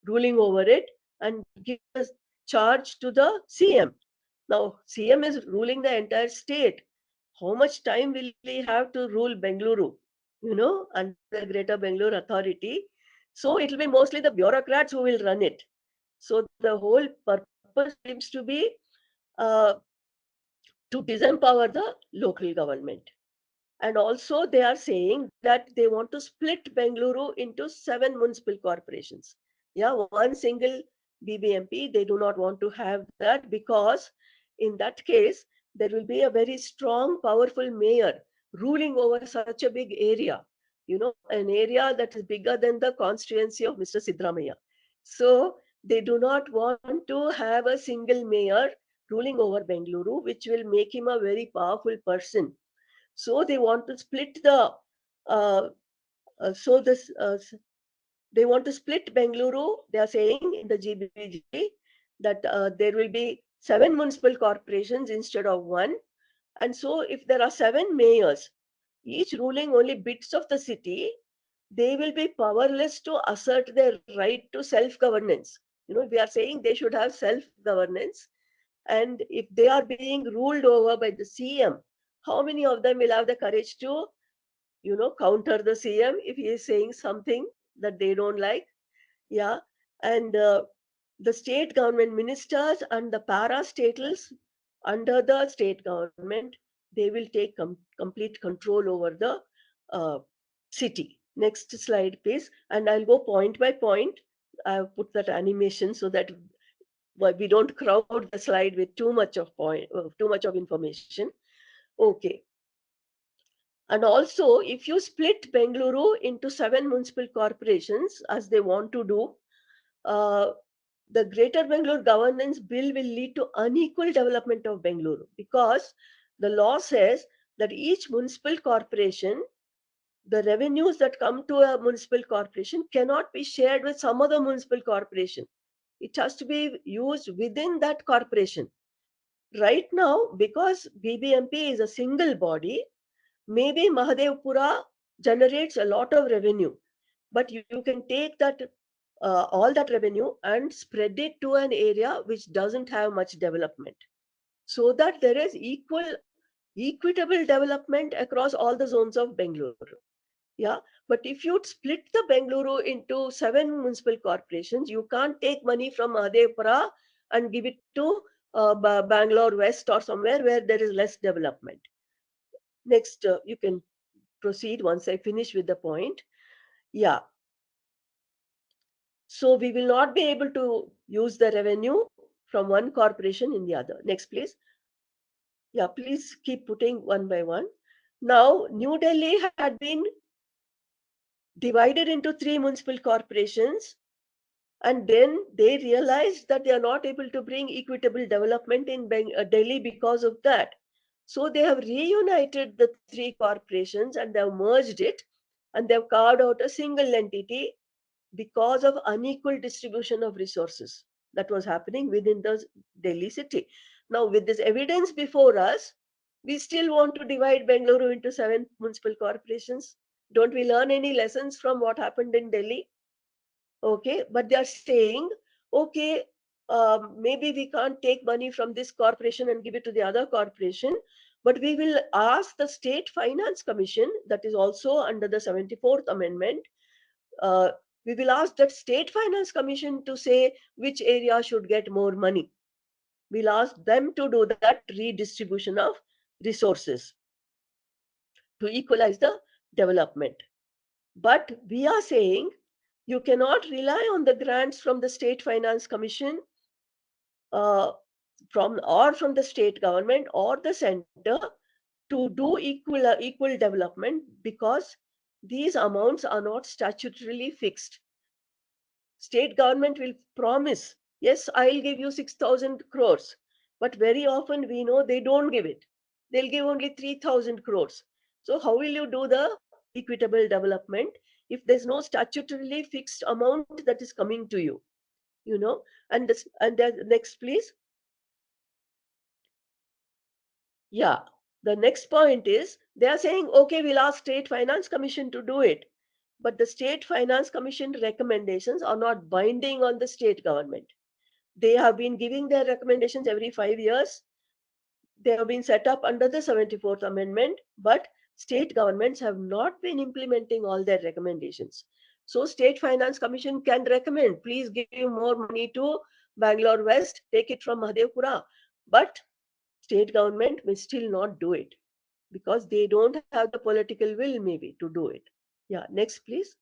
ruling over it and give the charge to the CM. Now, CM is ruling the entire state. How much time will he have to rule Bengaluru, under the Greater Bangalore Authority? So it will be mostly the bureaucrats who will run it. So the whole purpose seems to be uh, to disempower the local government. And also, they are saying that they want to split Bengaluru into 7 municipal corporations. Yeah, one single BBMP. They do not want to have that, because in that case, there will be a very strong, powerful mayor ruling over such a big area. An area that is bigger than the constituency of Mr. Sidramaya. So they do not want to have a single mayor ruling over Bengaluru, which will make him a very powerful person. So they want to split uh, so this they want to split Bengaluru. They are saying in the GBG that there will be 7 municipal corporations instead of 1. And so if there are 7 mayors, each ruling only bits of the city, they will be powerless to assert their right to self-governance. We are saying they should have self-governance. And if they are being ruled over by the CM, how many of them will have the courage to, counter the CM if he is saying something that they don't like? Yeah. And the state government ministers and the parastatals under the state government, they will take complete control over the uh, city. Next slide, please. And I'll go point by point. I've put that animation so that we don't crowd the slide with too much of information. Okay. And also, if you split Bengaluru into 7 municipal corporations, as they want to do, uh, the Greater Bangalore Governance Bill will lead to unequal development of Bengaluru, because the law says that each municipal corporation, the revenues that come to a municipal corporation cannot be shared with some other municipal corporation. It has to be used within that corporation. Right now, because BBMP is a single body, maybe Mahadevpura generates a lot of revenue, but you can take that all that revenue and spread it to an area which doesn't have much development, so that there is equitable development across all the zones of Bengaluru. Yeah, but if you split the Bengaluru into 7 municipal corporations, you can't take money from Mahadevpura and give it to Bangalore West or somewhere where there is less development. Next, you can proceed once I finish with the point. Yeah. So we will not be able to use the revenue from one corporation in the other. Next, please. Yeah, please keep putting one by one. Now, New Delhi had been divided into 3 municipal corporations, and then they realized that they are not able to bring equitable development in Delhi because of that. So they have reunited the 3 corporations and they have merged it, and they have carved out a single entity because of unequal distribution of resources that was happening within the Delhi city. Now, with this evidence before us, we still want to divide Bengaluru into 7 municipal corporations. Don't we learn any lessons from what happened in Delhi? Okay, but they are saying, okay, maybe we can't take money from this corporation and give it to the other corporation, but we will ask the State Finance Commission, that is also under the 74th Amendment, uh, we will ask that State Finance Commission to say which area should get more money. We'll ask them to do that redistribution of resources to equalize the development. But we are saying you cannot rely on the grants from the State Finance Commission uh, from the state government or the center to do equal development, because these amounts are not statutorily fixed. State government will promise, yes, I'll give you 6,000 crores. But very often we know they don't give it. They'll give only 3,000 crores. So how will you do the equitable development if there's no statutorily fixed amount that is coming to you? And the next, please. Yeah. The next point is they are saying, okay, we'll ask State Finance Commission to do it. But the State Finance Commission recommendations are not binding on the state government. They have been giving their recommendations every 5 years. They have been set up under the 74th Amendment, but state governments have not been implementing all their recommendations. So State Finance Commission can recommend, please give more money to Bangalore West, take it from Mahadevpura. But state government may still not do it because they don't have the political will maybe to do it. Yeah, next, please.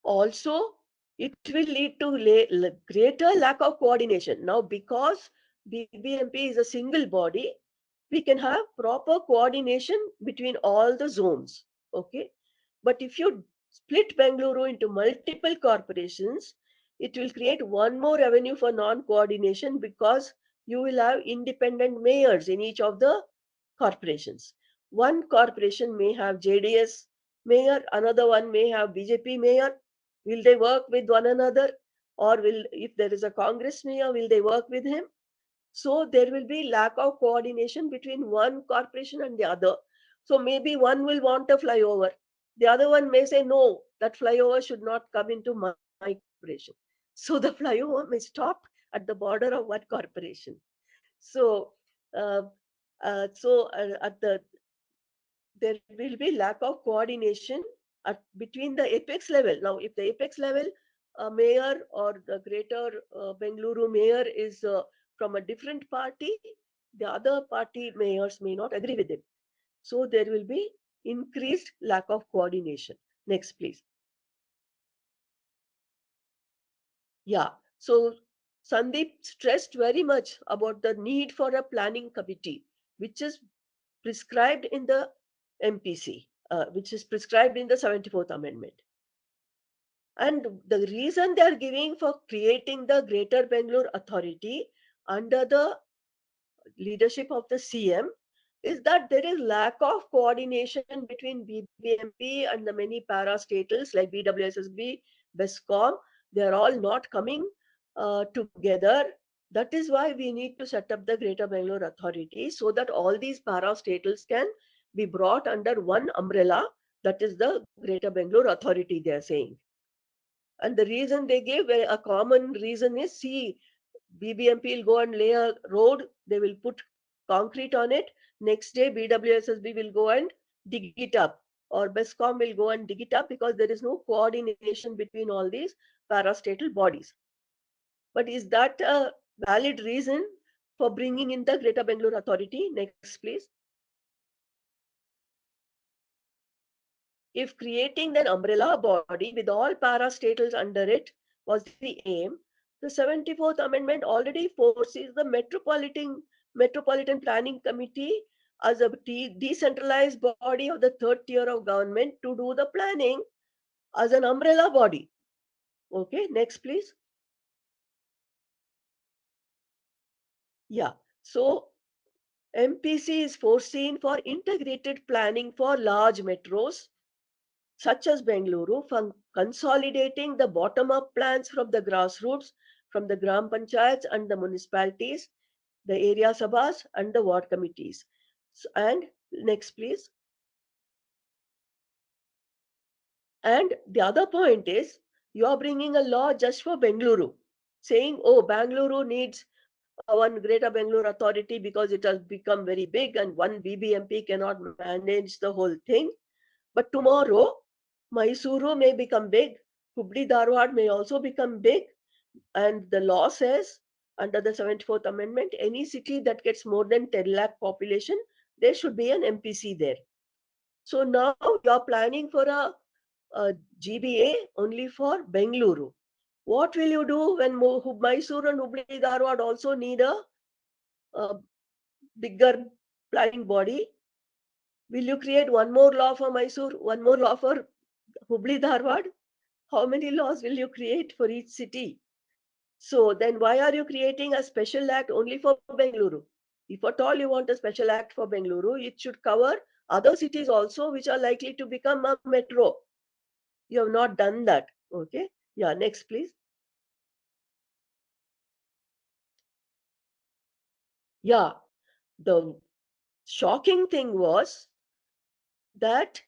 Also, it will lead to greater lack of coordination. Now, because BBMP is a single body, we can have proper coordination between all the zones. Okay. But if you split Bengaluru into multiple corporations, it will create one more avenue for non-coordination, because you will have independent mayors in each of the corporations. One corporation may have JDS mayor, another one may have BJP mayor. Will they work with one another? Or if there is a Congress mayor, will they work with him? So there will be lack of coordination between one corporation and the other. So maybe one will want a flyover. The other one may say, no, that flyover should not come into my corporation. So the flyover may stop at the border of one corporation. So, uh, at there will be lack of coordination between the apex level. Now, if the apex level mayor or the greater Bengaluru mayor is from a different party, the other party mayors may not agree with him. So there will be increased lack of coordination. Next, please. Yeah. So Sandeep stressed very much about the need for a planning committee, which is prescribed in the MPC, which is prescribed in the 74th Amendment. And the reason they are giving for creating the Greater Bangalore Authority under the leadership of the CM is that there is lack of coordination between BBMP and the many parastatals like BWSSB, BESCOM. They are all not coming together. That is why we need to set up the Greater Bangalore Authority so that all these parastatals can be brought under one umbrella. That is the Greater Bangalore Authority, they are saying. And the reason they gave, a common reason is, see, BBMP will go and lay a road, they will put concrete on it. Next day, BWSSB will go and dig it up, or BESCOM will go and dig it up because there is no coordination between all these parastatal bodies. But is that a valid reason for bringing in the Greater Bangalore Authority? Next, please. If creating an umbrella body with all parastatals under it was the aim, the 74th Amendment already foresees the Metropolitan Planning Committee as a decentralized body of the third tier of government to do the planning as an umbrella body. Okay, next, please. Yeah, so MPC is foreseen for integrated planning for large metros such as Bengaluru, from consolidating the bottom-up plans from the grassroots, from the Gram Panchayats and the municipalities, the area sabhas and the ward committees. And next, please. And the other point is, you are bringing a law just for Bengaluru, saying, oh, Bengaluru needs one Greater Bangalore Authority because it has become very big and one BBMP cannot manage the whole thing. But tomorrow, Mysuru may become big, Hubli Dharwad may also become big, and the law says under the 74th Amendment, any city that gets more than 10 lakh population, there should be an MPC there. So now you are planning for a GBA only for Bengaluru. What will you do when Mysuru and Hubli Dharwad also need a bigger planning body? Will you create one more law for Mysore, one more law for Hubli Dharwad? How many laws will you create for each city? So then why are you creating a special act only for Bengaluru? If at all you want a special act for Bengaluru, it should cover other cities also which are likely to become a metro. You have not done that. Okay. Yeah, next, please. Yeah, the shocking thing was that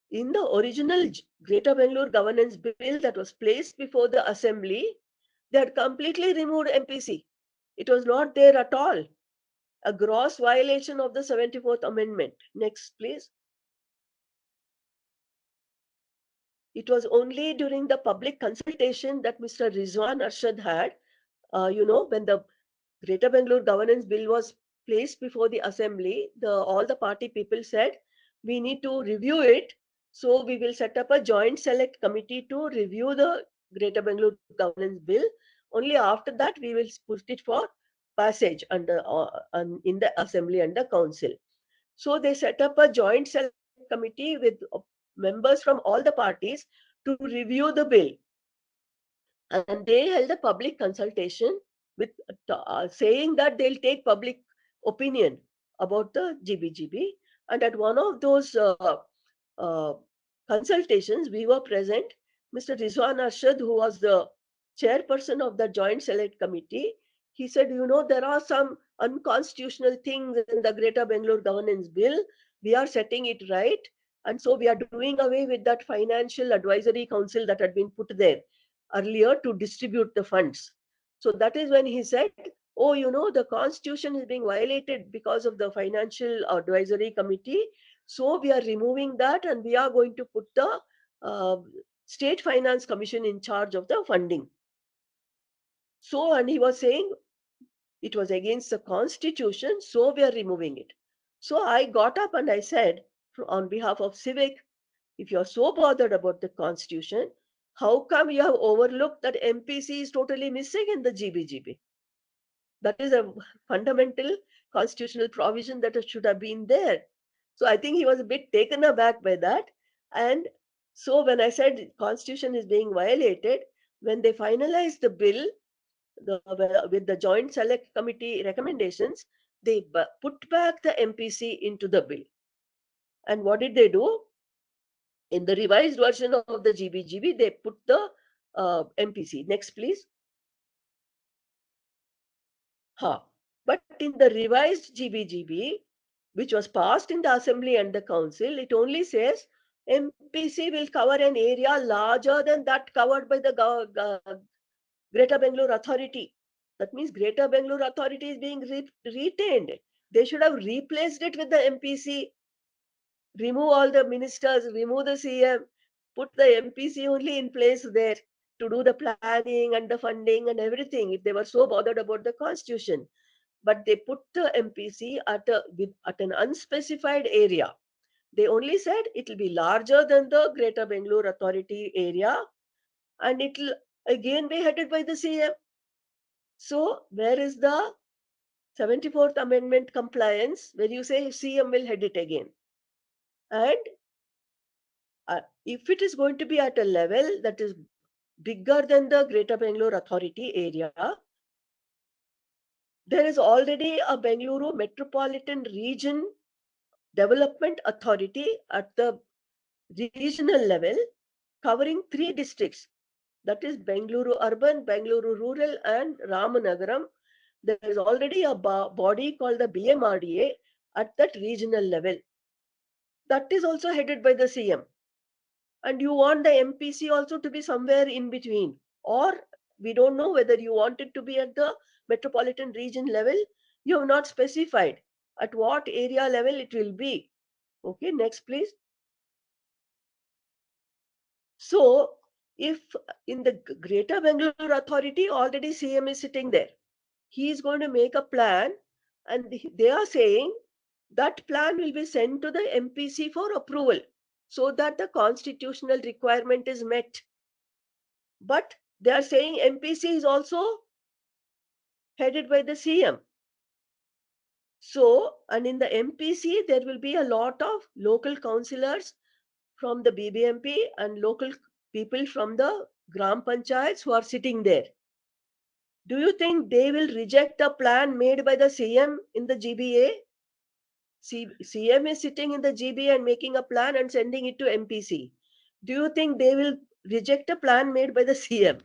in the original Greater Bangalore Governance Bill that was placed before the Assembly, they had completely removed MPC. It was not there at all. A gross violation of the 74th Amendment. Next, please. It was only during the public consultation that Mr. Rizwan Arshad had, when the Greater Bangalore Governance Bill was placed before the Assembly, all the party people said, we need to review it. So we will set up a joint select committee to review the Greater Bangalore Governance Bill. Only after that, we will put it for passage in the Assembly and the Council. So they set up a joint select committee with members from all the parties to review the bill. And they held a public consultation with saying that they'll take public opinion about the GBGB. And at one of those uh, consultations, we were present. Mr. Rizwan Arshad, who was the chairperson of the Joint Select Committee, he said, there are some unconstitutional things in the Greater Bangalore Governance Bill. We are setting it right. And so we are doing away with that financial advisory council that had been put there earlier to distribute the funds. So that is when he said, oh, the constitution is being violated because of the financial advisory committee. So we are removing that and we are going to put the uh, state finance commission in charge of the funding. So, and he was saying it was against the constitution, so we are removing it. So I got up and I said, on behalf of Civic, if you're so bothered about the constitution, how come you have overlooked that MPC is totally missing in the GBGB? That is a fundamental constitutional provision that should have been there. So I think he was a bit taken aback by that. And so when I said constitution is being violated, when they finalized the bill, with the Joint Select Committee recommendations, they put back the MPC into the bill. And what did they do? In the revised version of the GBGB, they put the MPC. Next, please. But in the revised GBGB, which was passed in the Assembly and the Council, it only says MPC will cover an area larger than that covered by the Greater Bangalore Authority. That means Greater Bangalore Authority is being retained. They should have replaced it with the MPC. Remove all the ministers, remove the CM, put the MPC only in place there to do the planning and the funding and everything, if they were so bothered about the constitution. But they put the MPC at an unspecified area. They only said it will be larger than the Greater Bangalore Authority area and it will again be headed by the CM. So where is the 74th Amendment compliance where you say CM will head it again? And if it is going to be at a level that is bigger than the Greater Bangalore Authority area, there is already a Bengaluru Metropolitan Region Development Authority at the regional level covering 3 districts. That is Bengaluru Urban, Bengaluru Rural and Ramanagaram. There is already a body called the BMRDA at that regional level. That is also headed by the CM. And you want the MPC also to be somewhere in between. Or we don't know whether you want it to be at the metropolitan region level. You have not specified at what area level it will be. Okay, next please. So if in the Greater Bangalore Authority, already CM is sitting there. He is going to make a plan and they are saying that plan will be sent to the MPC for approval so that the constitutional requirement is met. But they are saying MPC is also headed by the CM. So, and in the MPC, there will be a lot of local councillors from the BBMP and local people from the Gram Panchayats who are sitting there. Do you think they will reject a plan made by the CM in the GBA? CM is sitting in the GBA and making a plan and sending it to MPC. Do you think they will reject a plan made by the CM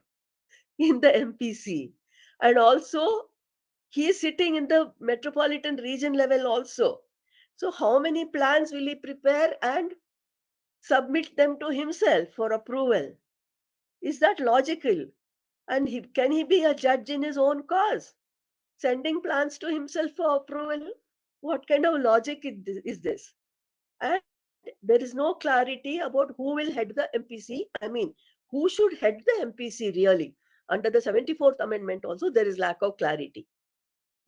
in the MPC? And also, he is sitting in the metropolitan region level also. So how many plans will he prepare and submit them to himself for approval? Is that logical? And can he be a judge in his own cause? Sending plans to himself for approval? What kind of logic is this? And there is no clarity about who will head the MPC. I mean, who should head the MPC really? Under the 74th Amendment also, there is lack of clarity.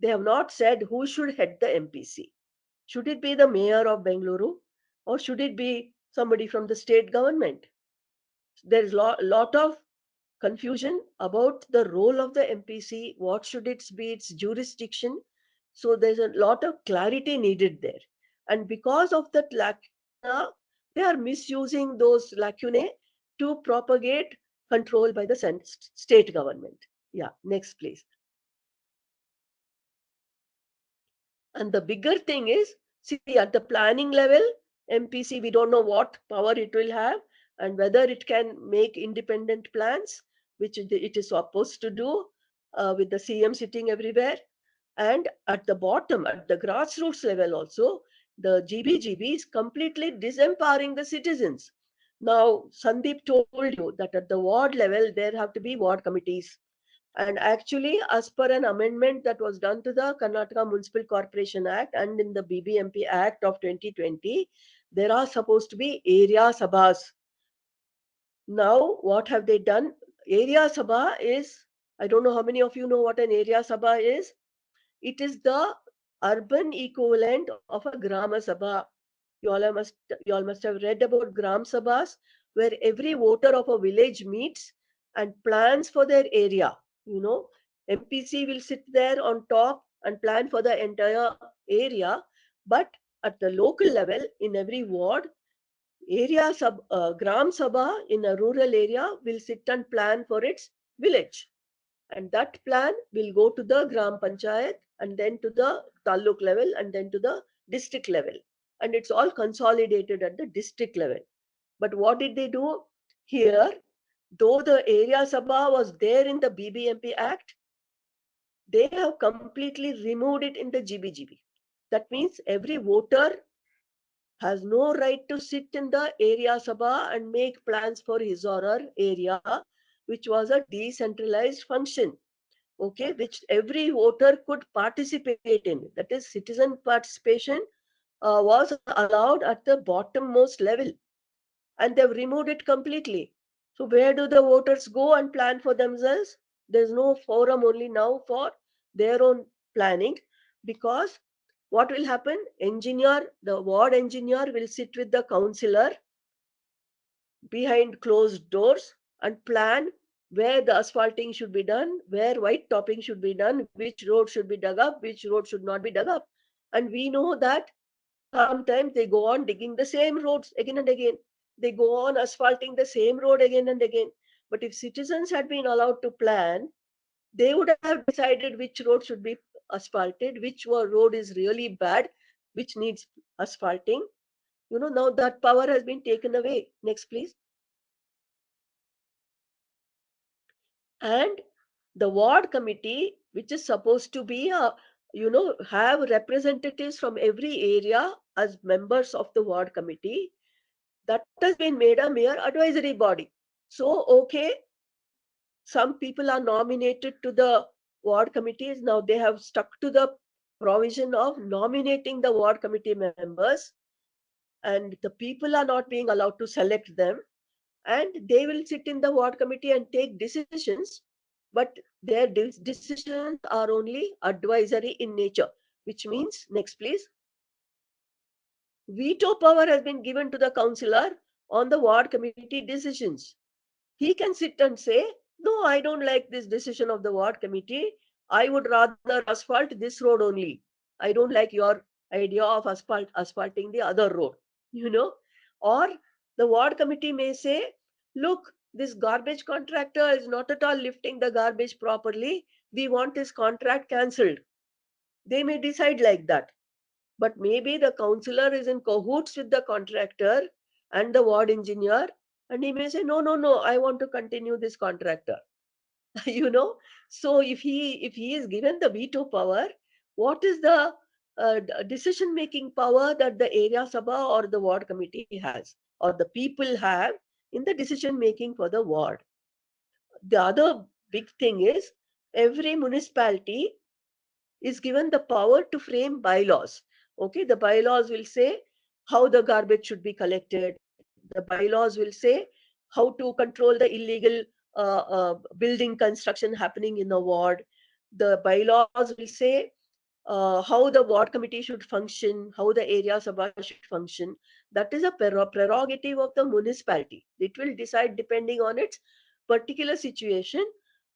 They have not said who should head the MPC. Should it be the mayor of Bengaluru or should it be somebody from the state government? There is a lot of confusion about the role of the MPC. What should it be its jurisdiction? So there's a lot of clarity needed there. And because of that lacuna, they are misusing those lacunae to propagate control by the state government. Yeah, next please. And the bigger thing is, see, at the planning level, MPC, we don't know what power it will have and whether it can make independent plans, which it is supposed to do with the CM sitting everywhere. And at the bottom, at the grassroots level also, the GBGB is completely disempowering the citizens. Now, Sandeep told you that at the ward level, there have to be ward committees. And actually, as per an amendment that was done to the Karnataka Municipal Corporation Act and in the BBMP Act of 2020, there are supposed to be area sabhas. Now, what have they done? Area sabha is, I don't know how many of you know what an area sabha is. It is the urban equivalent of a Grama Sabha. You all must have read about Gram Sabhas, where every voter of a village meets and plans for their area. You know, MPC will sit there on top and plan for the entire area, but at the local level, in every ward, Gram Sabha in a rural area will sit and plan for its village. And that plan will go to the Gram Panchayat and then to the Taluk level and then to the district level. And it's all consolidated at the district level. But what did they do here? Though the Area Sabha was there in the BBMP Act, they have completely removed it in the GBGB. That means every voter has no right to sit in the area sabha and make plans for his or her area, which was a decentralized function, okay, which every voter could participate in. That is, citizen participation was allowed at the bottommost level, and they've removed it completely. So where do the voters go and plan for themselves? There's no forum only now for their own planning, because what will happen? The ward engineer will sit with the councillor behind closed doors and plan where the asphalting should be done, where white topping should be done, which road should be dug up, which road should not be dug up. And we know that sometimes they go on digging the same roads again and again. They go on asphalting the same road again and again. But if citizens had been allowed to plan, they would have decided which road should be asphalted, which road is really bad, which needs asphalting. You know, now that power has been taken away. Next, please. And the ward committee, which is supposed to be have representatives from every area as members of the ward committee, that has been made a mere advisory body. So, okay, some people are nominated to the ward committees. Now they have stuck to the provision of nominating the ward committee members, and the people are not being allowed to select them. And they will sit in the ward committee and take decisions, but their decisions are only advisory in nature, which means, next please, veto power has been given to the councillor on the ward committee decisions. He can sit and say, no, I don't like this decision of the ward committee. I would rather asphalt this road only. I don't like your idea of asphalting the other road, you know. Or the ward committee may say, look, this garbage contractor is not at all lifting the garbage properly. We want his contract cancelled. They may decide like that. But maybe the councillor is in cahoots with the contractor and the ward engineer, and he may say, no, no, no, I want to continue this contractor. you know so if he is given the veto power, what is the decision making power that the area sabha or the ward committee has, or the people have in the decision making for the ward? The other big thing is, every municipality is given the power to frame bylaws. Okay, the bylaws will say how the garbage should be collected. The bylaws will say how to control the illegal building construction happening in a ward. The bylaws will say how the ward committee should function, how the area sabha should function. That is a prerogative of the municipality. It will decide, depending on its particular situation,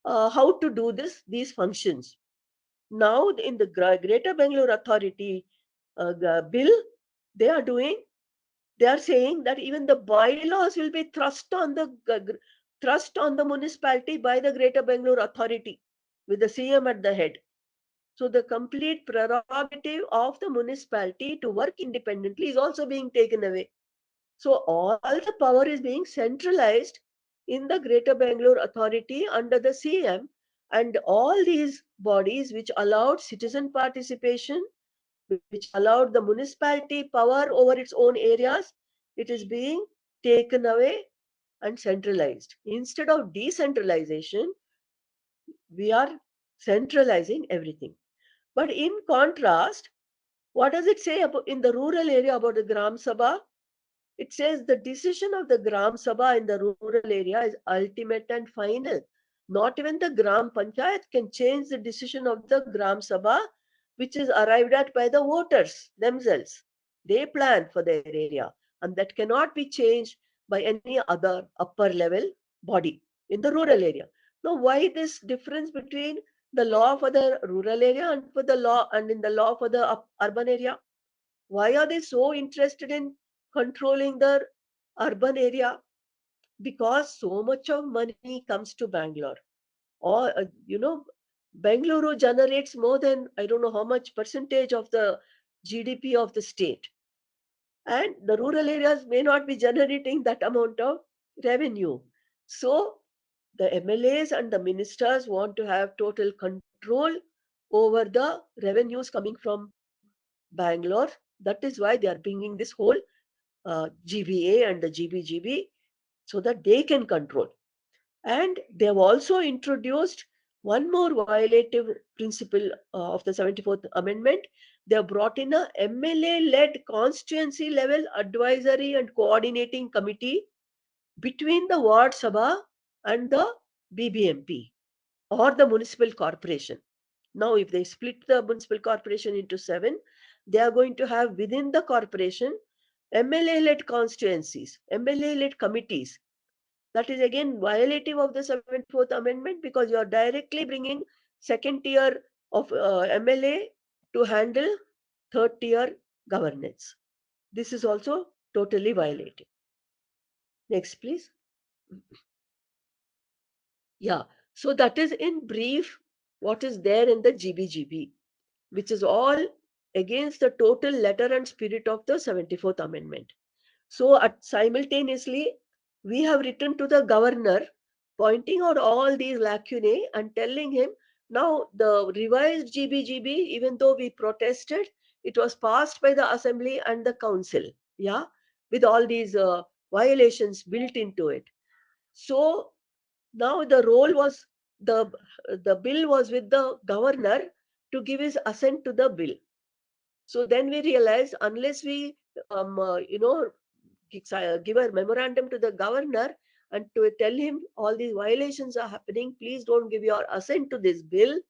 how to do these functions. Now, in the Greater Bangalore Authority bill, they are doing, they are saying that even the bylaws will be thrust on the municipality by the Greater Bangalore Authority with the CM at the head. So the complete prerogative of the municipality to work independently is also being taken away. So all the power is being centralized in the Greater Bangalore Authority under the CM, and all these bodies which allowed citizen participation, which allowed the municipality power over its own areas, it is being taken away and centralized. Instead of decentralization, we are centralizing everything. But in contrast, what does it say about in the rural area about the Gram Sabha? It says the decision of the Gram Sabha in the rural area is ultimate and final. Not even the Gram Panchayat can change the decision of the Gram Sabha, which is arrived at by the voters themselves. They plan for their area, and that cannot be changed by any other upper level body in the rural area. Now, why this difference between the law for the rural area and for the law and in the law for the urban area? Why are they so interested in controlling the urban area? Because so much of money comes to Bangalore. Or, Bengaluru generates more than, I don't know how much percentage of the GDP of the state. And the rural areas may not be generating that amount of revenue. So the MLAs and the ministers want to have total control over the revenues coming from Bangalore. That is why they are bringing this whole GBA and the GBGB so that they can control. And they have also introduced one more violative principle of the 74th Amendment. They have brought in a MLA-led constituency level advisory and coordinating committee between the Ward Sabha and the BBMP or the municipal corporation. Now, if they split the municipal corporation into 7, they are going to have within the corporation MLA-led constituencies, MLA-led committees. That is again violative of the 74th Amendment because you are directly bringing second tier of MLA to handle third tier governance. This is also totally violative. Next, please. Yeah, so that is in brief what is there in the GBGB, which is all against the total letter and spirit of the 74th Amendment. So simultaneously, we have written to the governor pointing out all these lacunae and telling him now the revised GBGB, even though we protested, it was passed by the assembly and the council, yeah, with all these violations built into it. So now the role was the bill was with the governor to give his assent to the bill. So then we realized unless we give a memorandum to the governor and to tell him all these violations are happening, please don't give your assent to this bill.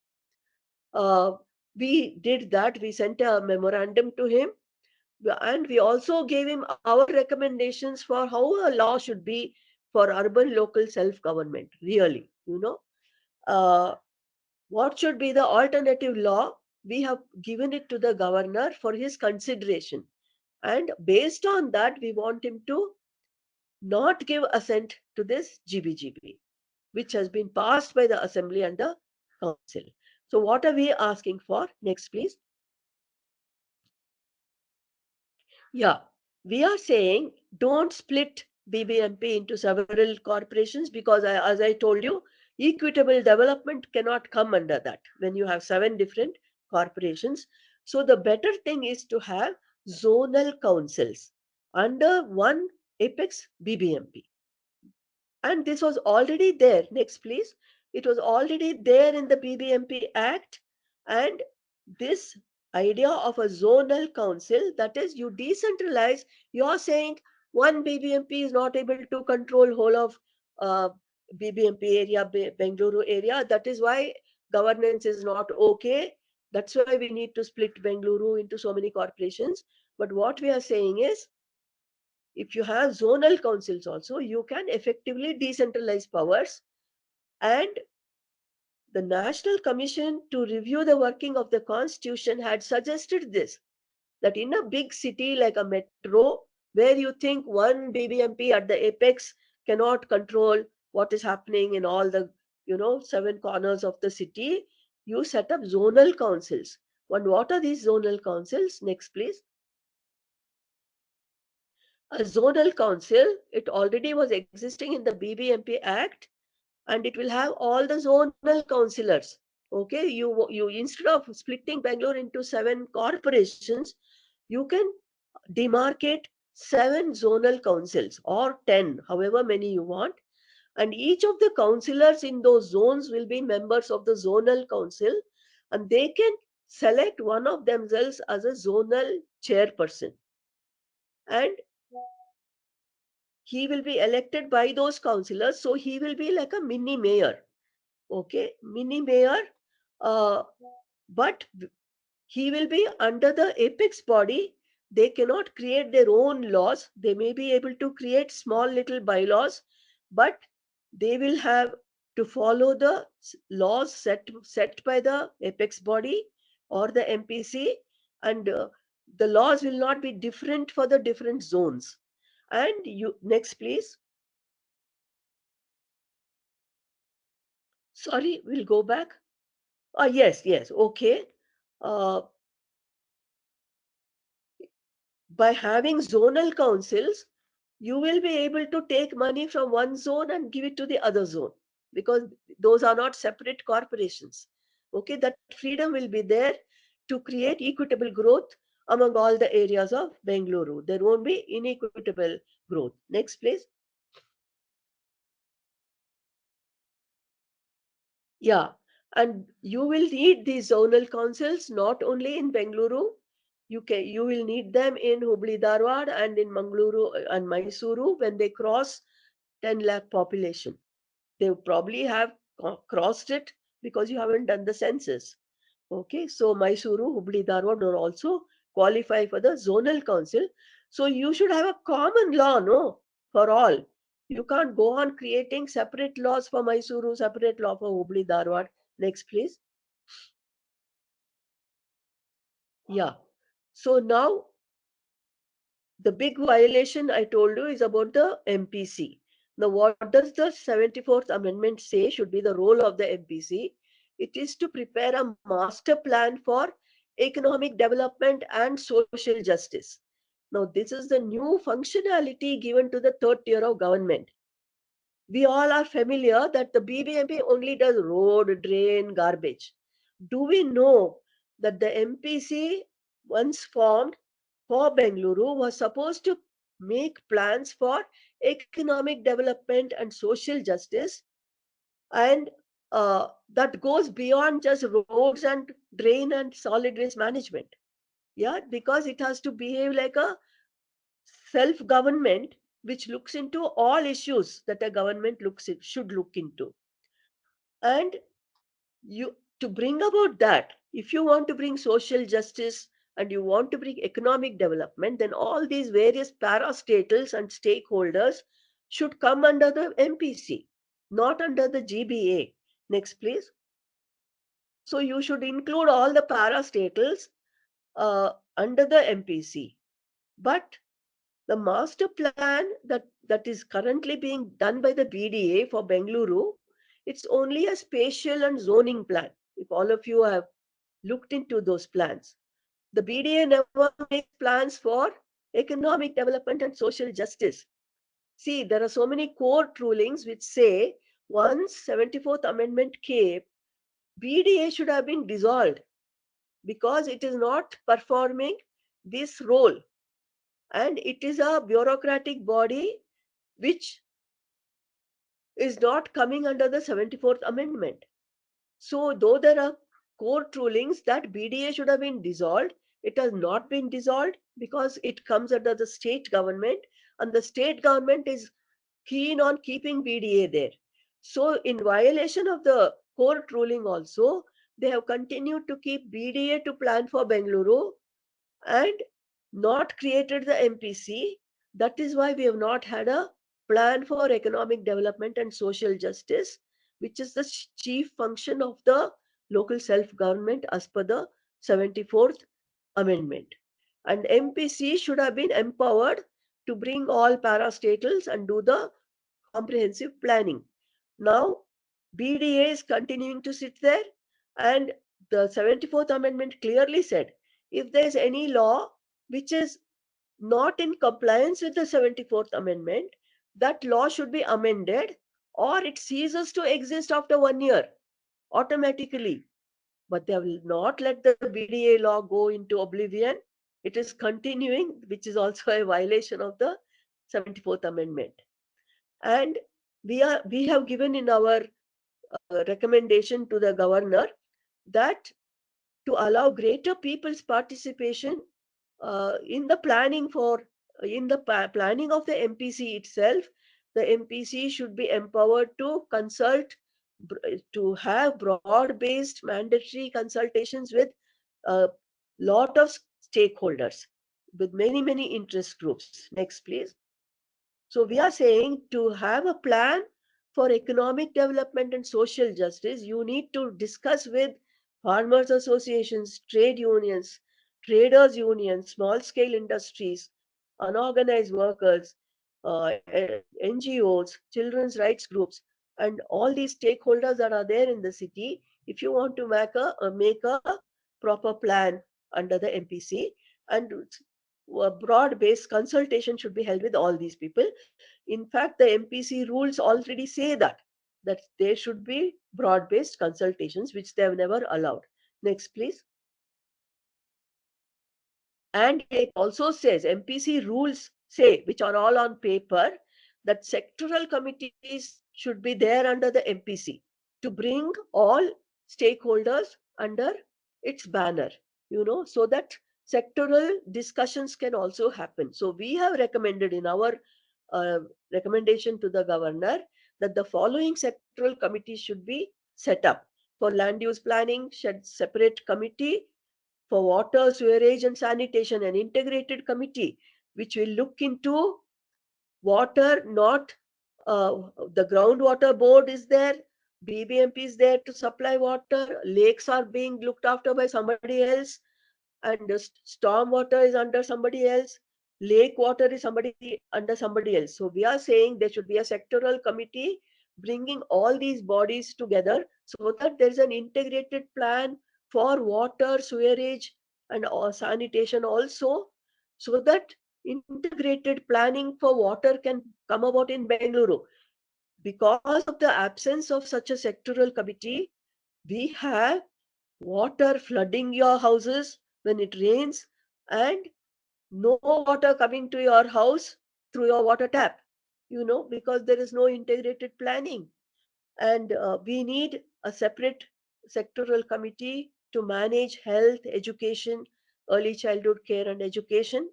We did that. We sent a memorandum to him, and we also gave him our recommendations for how a law should be for urban local self-government, really, what should be the alternative law. We have given it to the governor for his consideration, and based on that we want him to not give assent to this GBGB, which has been passed by the assembly and the council. So what are we asking for? Next, please. Yeah, we are saying don't split BBMP into several corporations because as I told you, equitable development cannot come under that when you have 7 different corporations. So the better thing is to have zonal councils under one apex BBMP. And this was already there. Next, please. It was already there in the BBMP Act. And this idea of a zonal council, that is, you decentralize, you're saying one BBMP is not able to control whole of uh, BBMP area, Bengaluru area. That is why governance is not okay. That's why we need to split Bengaluru into so many corporations. But what we are saying is, if you have zonal councils also, you can effectively decentralize powers. And the National Commission to Review the Working of the Constitution had suggested this, that in a big city like a metro, where you think one BBMP at the apex cannot control what is happening in all the 7 corners of the city, you set up zonal councils. And what are these zonal councils? Next, please. A zonal council, it already was existing in the BBMP Act, and it will have all the zonal councillors. Okay, you instead of splitting Bangalore into 7 corporations, you can demarcate 7 zonal councils or 10, however many you want, And each of the councillors in those zones will be members of the zonal council, and they can select one of themselves as a zonal chairperson. And he will be elected by those councillors, so he will be like a mini mayor. Okay, mini mayor, uh, but he will be under the apex body. They cannot create their own laws. They may be able to create small little bylaws, but they will have to follow the laws set by the apex body or the MPC, and the laws will not be different for the different zones. And you next, please. Sorry, we'll go back. Yes, yes, okay. Uh, by having zonal councils, you will be able to take money from one zone and give it to the other zone, because those are not separate corporations. Okay, that freedom will be there to create equitable growth among all the areas of Bengaluru. There won't be inequitable growth. Next, please. Yeah, and you will need these zonal councils not only in Bengaluru. You will need them in Hubli Dharwad and in Mangaluru and Mysuru when they cross 10 lakh population. They probably have crossed it because you haven't done the census. Okay, so Mysuru, Hubli Dharwad will also qualify for the zonal council. So you should have a common law, no, for all. You can't go on creating separate laws for Mysuru, separate law for Hubli Dharwad. Next, please. Yeah. So now the big violation I told you is about the MPC. Now, what does the 74th Amendment say should be the role of the MPC? It is to prepare a master plan for economic development and social justice. Now, this is the new functionality given to the third tier of government. We all are familiar that the BBMP only does road, drain, garbage. Do we know that the MPC, once formed for Bengaluru, was supposed to make plans for economic development and social justice, and that goes beyond just roads and drain and solid waste management. Yeah, because it has to behave like a self government which looks into all issues that a government should look into. And you to bring about that, if you want to bring social justice and you want to bring economic development, then all these various parastatals and stakeholders should come under the MPC, not under the GBA. Next, please. So you should include all the parastatals under the MPC. But the master plan that is currently being done by the BDA for Bengaluru, it's only a spatial and zoning plan. If all of you have looked into those plans, the BDA never makes plans for economic development and social justice. See, there are so many court rulings which say once 74th Amendment came, BDA should have been dissolved because it is not performing this role, and it is a bureaucratic body which is not coming under the 74th Amendment. So, though there are court rulings that BDA should have been dissolved, it has not been dissolved because it comes under the state government, and the state government is keen on keeping BDA there. So, in violation of the court ruling, also, they have continued to keep BDA to plan for Bengaluru and not created the MPC. That is why we have not had a plan for economic development and social justice, which is the chief function of the local self-government as per the 74th Amendment. And MPC should have been empowered to bring all parastatals and do the comprehensive planning. Now, BDA is continuing to sit there, and the 74th Amendment clearly said if there is any law which is not in compliance with the 74th Amendment, that law should be amended or it ceases to exist after 1 year automatically. But they will not let the BDA law go into oblivion. It is continuing, which is also a violation of the 74th Amendment. And we have given in our recommendation to the governor that to allow greater people's participation in the planning planning of the MPC itself. The MPC should be empowered to consult, to have broad-based mandatory consultations with a lot of stakeholders, with many interest groups. Next, please. So we are saying to have a plan for economic development and social justice, you need to discuss with farmers associations, trade unions, traders unions, small scale industries, unorganized workers, NGOs, children's rights groups, and all these stakeholders that are there in the city. If you want to make a proper plan under the MPC, and a broad-based consultation should be held with all these people. In fact, the MPC rules already say that there should be broad-based consultations, which they have never allowed. Next, please. And it also says, MPC rules say, which are all on paper, that sectoral committees should be there under the MPC to bring all stakeholders under its banner, so that sectoral discussions can also happen. So we have recommended in our uh, recommendation to the governor that the following sectoral committees should be set up. For land use planning, separate committee. For water, sewerage and sanitation, an integrated committee which will look into water, not the groundwater board is there, BBMP is there to supply water, lakes are being looked after by somebody else, and the storm water is under somebody else, lake water is under somebody else. So we are saying there should be a sectoral committee bringing all these bodies together so that there is an integrated plan for water, sewerage, and sanitation also, so that integrated planning for water can come about in Bengaluru. Because of the absence of such a sectoral committee, we have water flooding your houses when it rains, and no water coming to your house through your water tap, because there is no integrated planning. And we need a separate sectoral committee to manage health, education, early childhood care and education,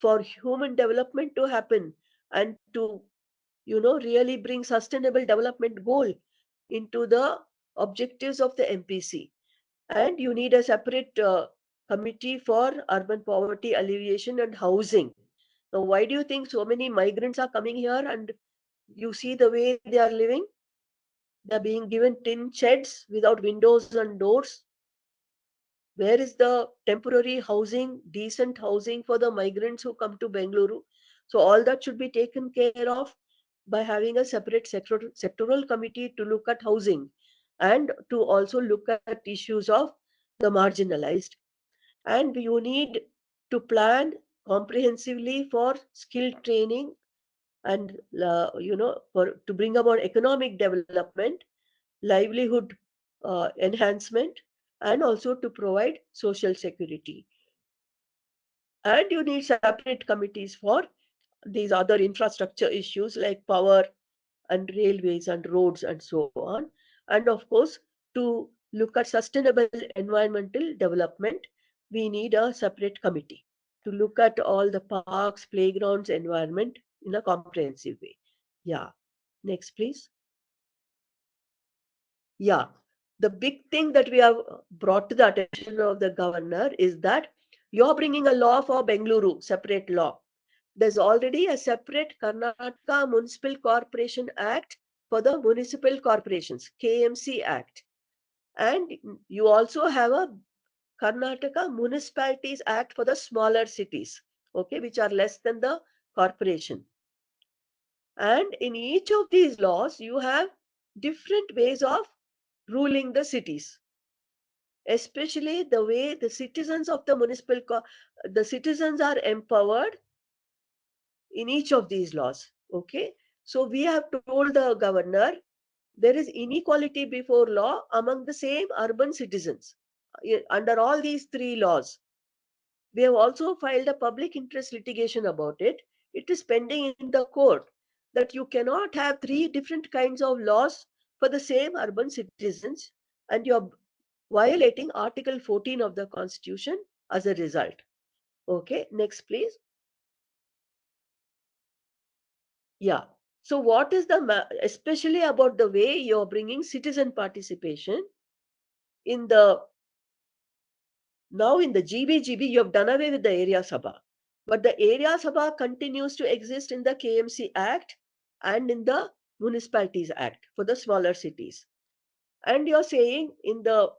for human development to happen, and to really bring sustainable development goal into the objectives of the MPC. And you need a separate committee for urban poverty alleviation and housing. Now, why do you think so many migrants are coming here, and you see the way they are living? They are being given tin sheds without windows and doors. Where is the temporary housing, decent housing for the migrants who come to Bengaluru? So all that should be taken care of by having a separate sectoral committee to look at housing, and to also look at issues of the marginalized. And you need to plan comprehensively for skill training, and to bring about economic development, livelihood enhancement, and also to provide social security. And you need separate committees for these other infrastructure issues like power and railways and roads and so on. And of course, to look at sustainable environmental development, we need a separate committee to look at all the parks, playgrounds, environment in a comprehensive way. Yeah. Next, please. Yeah. The big thing that we have brought to the attention of the governor is that you're bringing a law for Bengaluru, separate law. There's already a separate Karnataka Municipal Corporation Act for the municipal corporations, KMC Act. And you also have a Karnataka Municipalities Act for the smaller cities, okay, which are less than the corporation. And in each of these laws, you have different ways of ruling the cities, especially the way the citizens of the the citizens are empowered in each of these laws. Okay, so we have told the governor there is inequality before law among the same urban citizens under all these three laws. We have also filed a public interest litigation about it. It is pending in the court. that you cannot have 3 different kinds of laws for the same urban citizens, and you're violating Article 14 of the Constitution as a result. Okay, next, please. Yeah. So, what is especially about the way you're bringing citizen participation in the now in the GBGB, you have done away with the Area Sabha. But the Area Sabha continues to exist in the KMC Act and in the Municipalities Act for the smaller cities. And you're saying in the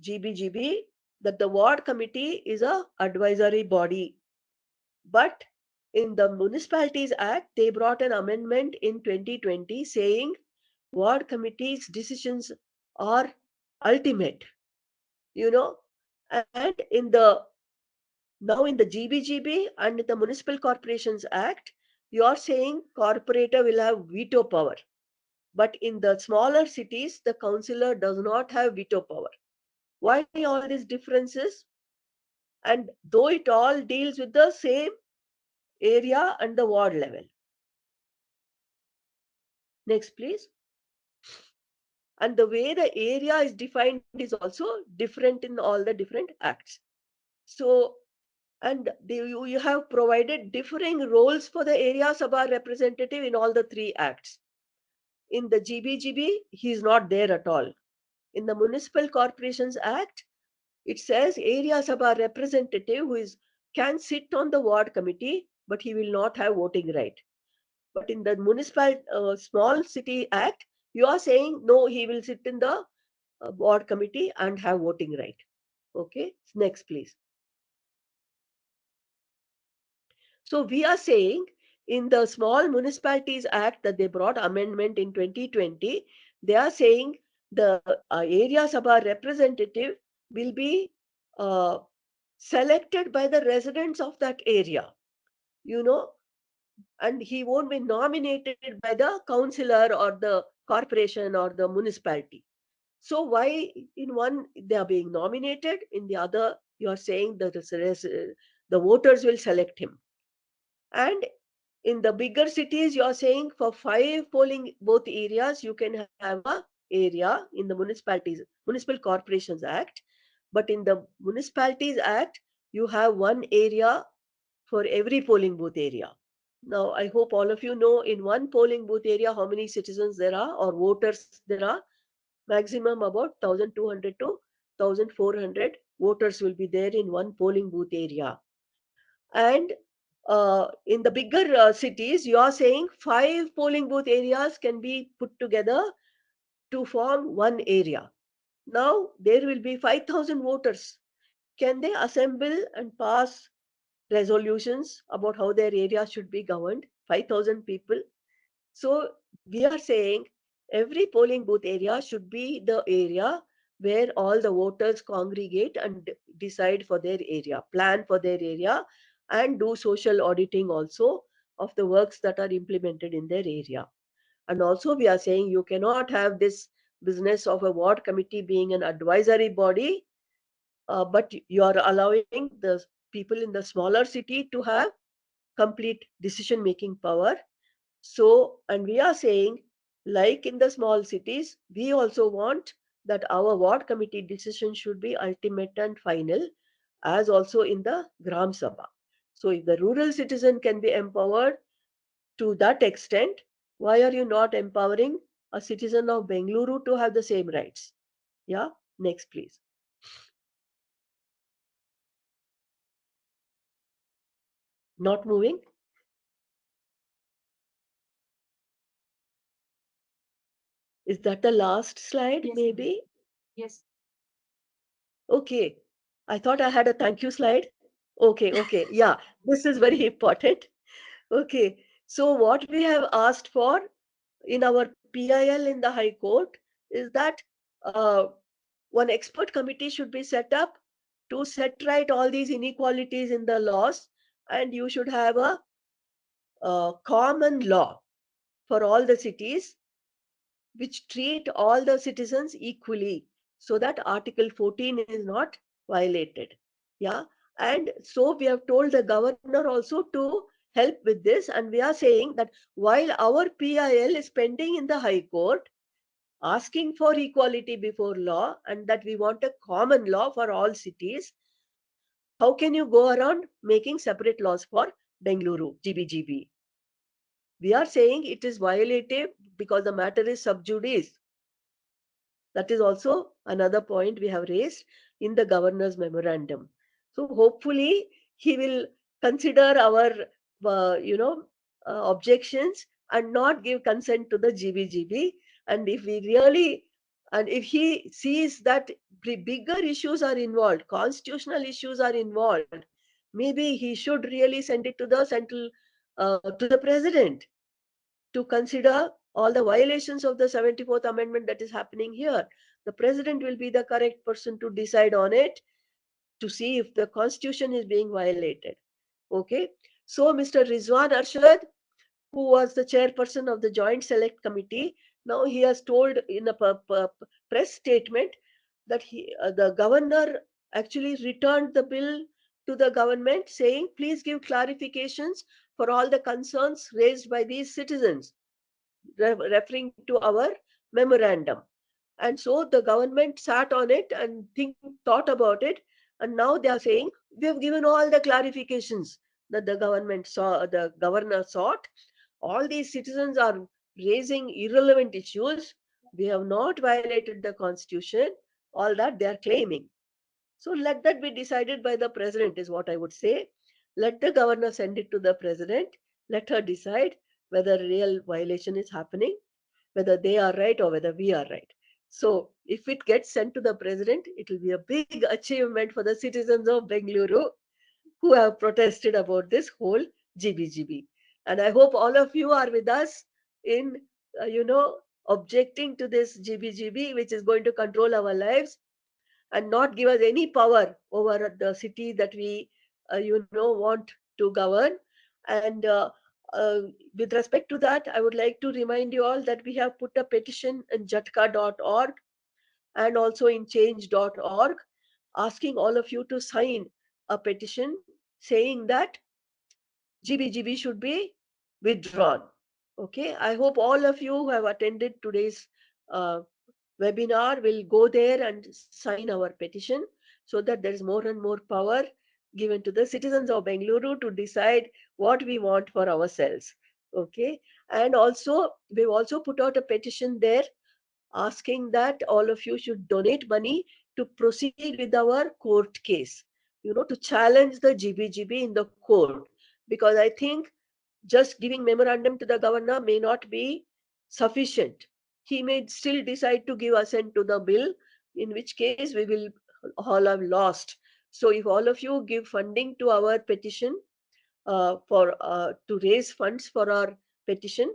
GBGB that the ward committee is a advisory body. But in the Municipalities Act, they brought an amendment in 2020 saying ward committees' decisions are ultimate, you know. And now in the GBGB and in the Municipal Corporations Act, you are saying corporator will have veto power. But in the smaller cities, the councillor does not have veto power. Why all these differences? And though it all deals with the same area and the ward level. Next, please. And the way the area is defined is also different in all the different acts. So, and you have provided differing roles for the area Sabha representative in all the 3 acts. In the GBGB, he is not there at all. In the Municipal Corporations Act, it says area Sabha representative can sit on the ward committee, but he will not have voting right. But in the Municipal Small City Act, you are saying no, he will sit in the ward committee and have voting right. Okay, next, please. So we are saying in the Small Municipalities Act that they brought amendment in 2020, they are saying the area Sabha representative will be selected by the residents of that area, you know, and he won't be nominated by the councillor or the corporation or the municipality. So why in one they are being nominated, in the other you are saying that the voters will select him. And in the bigger cities, you are saying for 5 polling booth areas, you can have a area in the Municipal Corporations Act. But in the Municipalities Act, you have 1 area for every polling booth area. Now, I hope all of you know in one polling booth area how many citizens there are or voters there are. Maximum about 1,200 to 1,400 voters will be there in one polling booth area. And in the bigger cities, you are saying 5 polling booth areas can be put together to form one area. Now there will be 5,000 voters. Can they assemble and pass resolutions about how their area should be governed? 5,000 people. So we are saying every polling booth area should be the area where all the voters congregate and decide for their area, plan for their area, and do social auditing also of the works that are implemented in their area. And also we are saying you cannot have this business of a ward committee being an advisory body, but you are allowing the people in the smaller city to have complete decision making power. So, and we are saying, like in the small cities, we also want that our ward committee decision should be ultimate and final, as also in the Gram Sabha. So, if the rural citizen can be empowered to that extent, why are you not empowering a citizen of Bengaluru to have the same rights? Yeah, next, please. Not moving. Is that the last slide, Yes. maybe? Yes. Okay. I thought I had a thank you slide. Okay. Yeah, this is very important. Okay. So what we have asked for in our PIL in the High Court is that one expert committee should be set up to set right all these inequalities in the laws, and you should have a common law for all the cities which treat all the citizens equally so that Article 14 is not violated. Yeah. And so we have told the governor also to help with this. And we are saying that while our PIL is pending in the High Court, asking for equality before law and that we want a common law for all cities, how can you go around making separate laws for Bengaluru, GBGB? We are saying it is violative because the matter is sub judice. That is also another point we have raised in the governor's memorandum. So hopefully he will consider our, objections and not give consent to the GBGB. And if we really, and if he sees that bigger issues are involved, constitutional issues are involved, maybe he should really send it to the central, to the president to consider all the violations of the 74th Amendment that is happening here. The president will be the correct person to decide on it to see if the constitution is being violated. Okay. So Mr. Rizwan Arshad, who was the chairperson of the Joint Select Committee, now he has told in a press statement that the governor actually returned the bill to the government saying, please give clarifications for all the concerns raised by these citizens, referring to our memorandum. And so the government sat on it and thought about it, and now they are saying we have given all the clarifications that the governor sought. All these citizens are raising irrelevant issues. We have not violated the constitution. All that they are claiming. So let that be decided by the president, is what I would say. Let the governor send it to the president. Let her decide whether real violation is happening, whether they are right or whether we are right. So if it gets sent to the president, it will be a big achievement for the citizens of Bengaluru who have protested about this whole GBGB. And I hope all of you are with us in, objecting to this GBGB, which is going to control our lives and not give us any power over the city that we, want to govern. And uh, with respect to that, I would like to remind you all that we have put a petition in jatka.org and also in change.org, asking all of you to sign a petition saying that GBGB should be withdrawn. Okay, I hope all of you who have attended today's uh, webinar will go there and sign our petition so that there is more and more power given to the citizens of Bengaluru to decide what we want for ourselves. Okay, and also we've also put out a petition there asking that all of you should donate money to proceed with our court case, to challenge the GBGB in the court, because I think just giving memorandum to the governor may not be sufficient. He may still decide to give assent to the bill, in which case we will all have lost. So if all of you give funding to our petition, for to raise funds for our petition,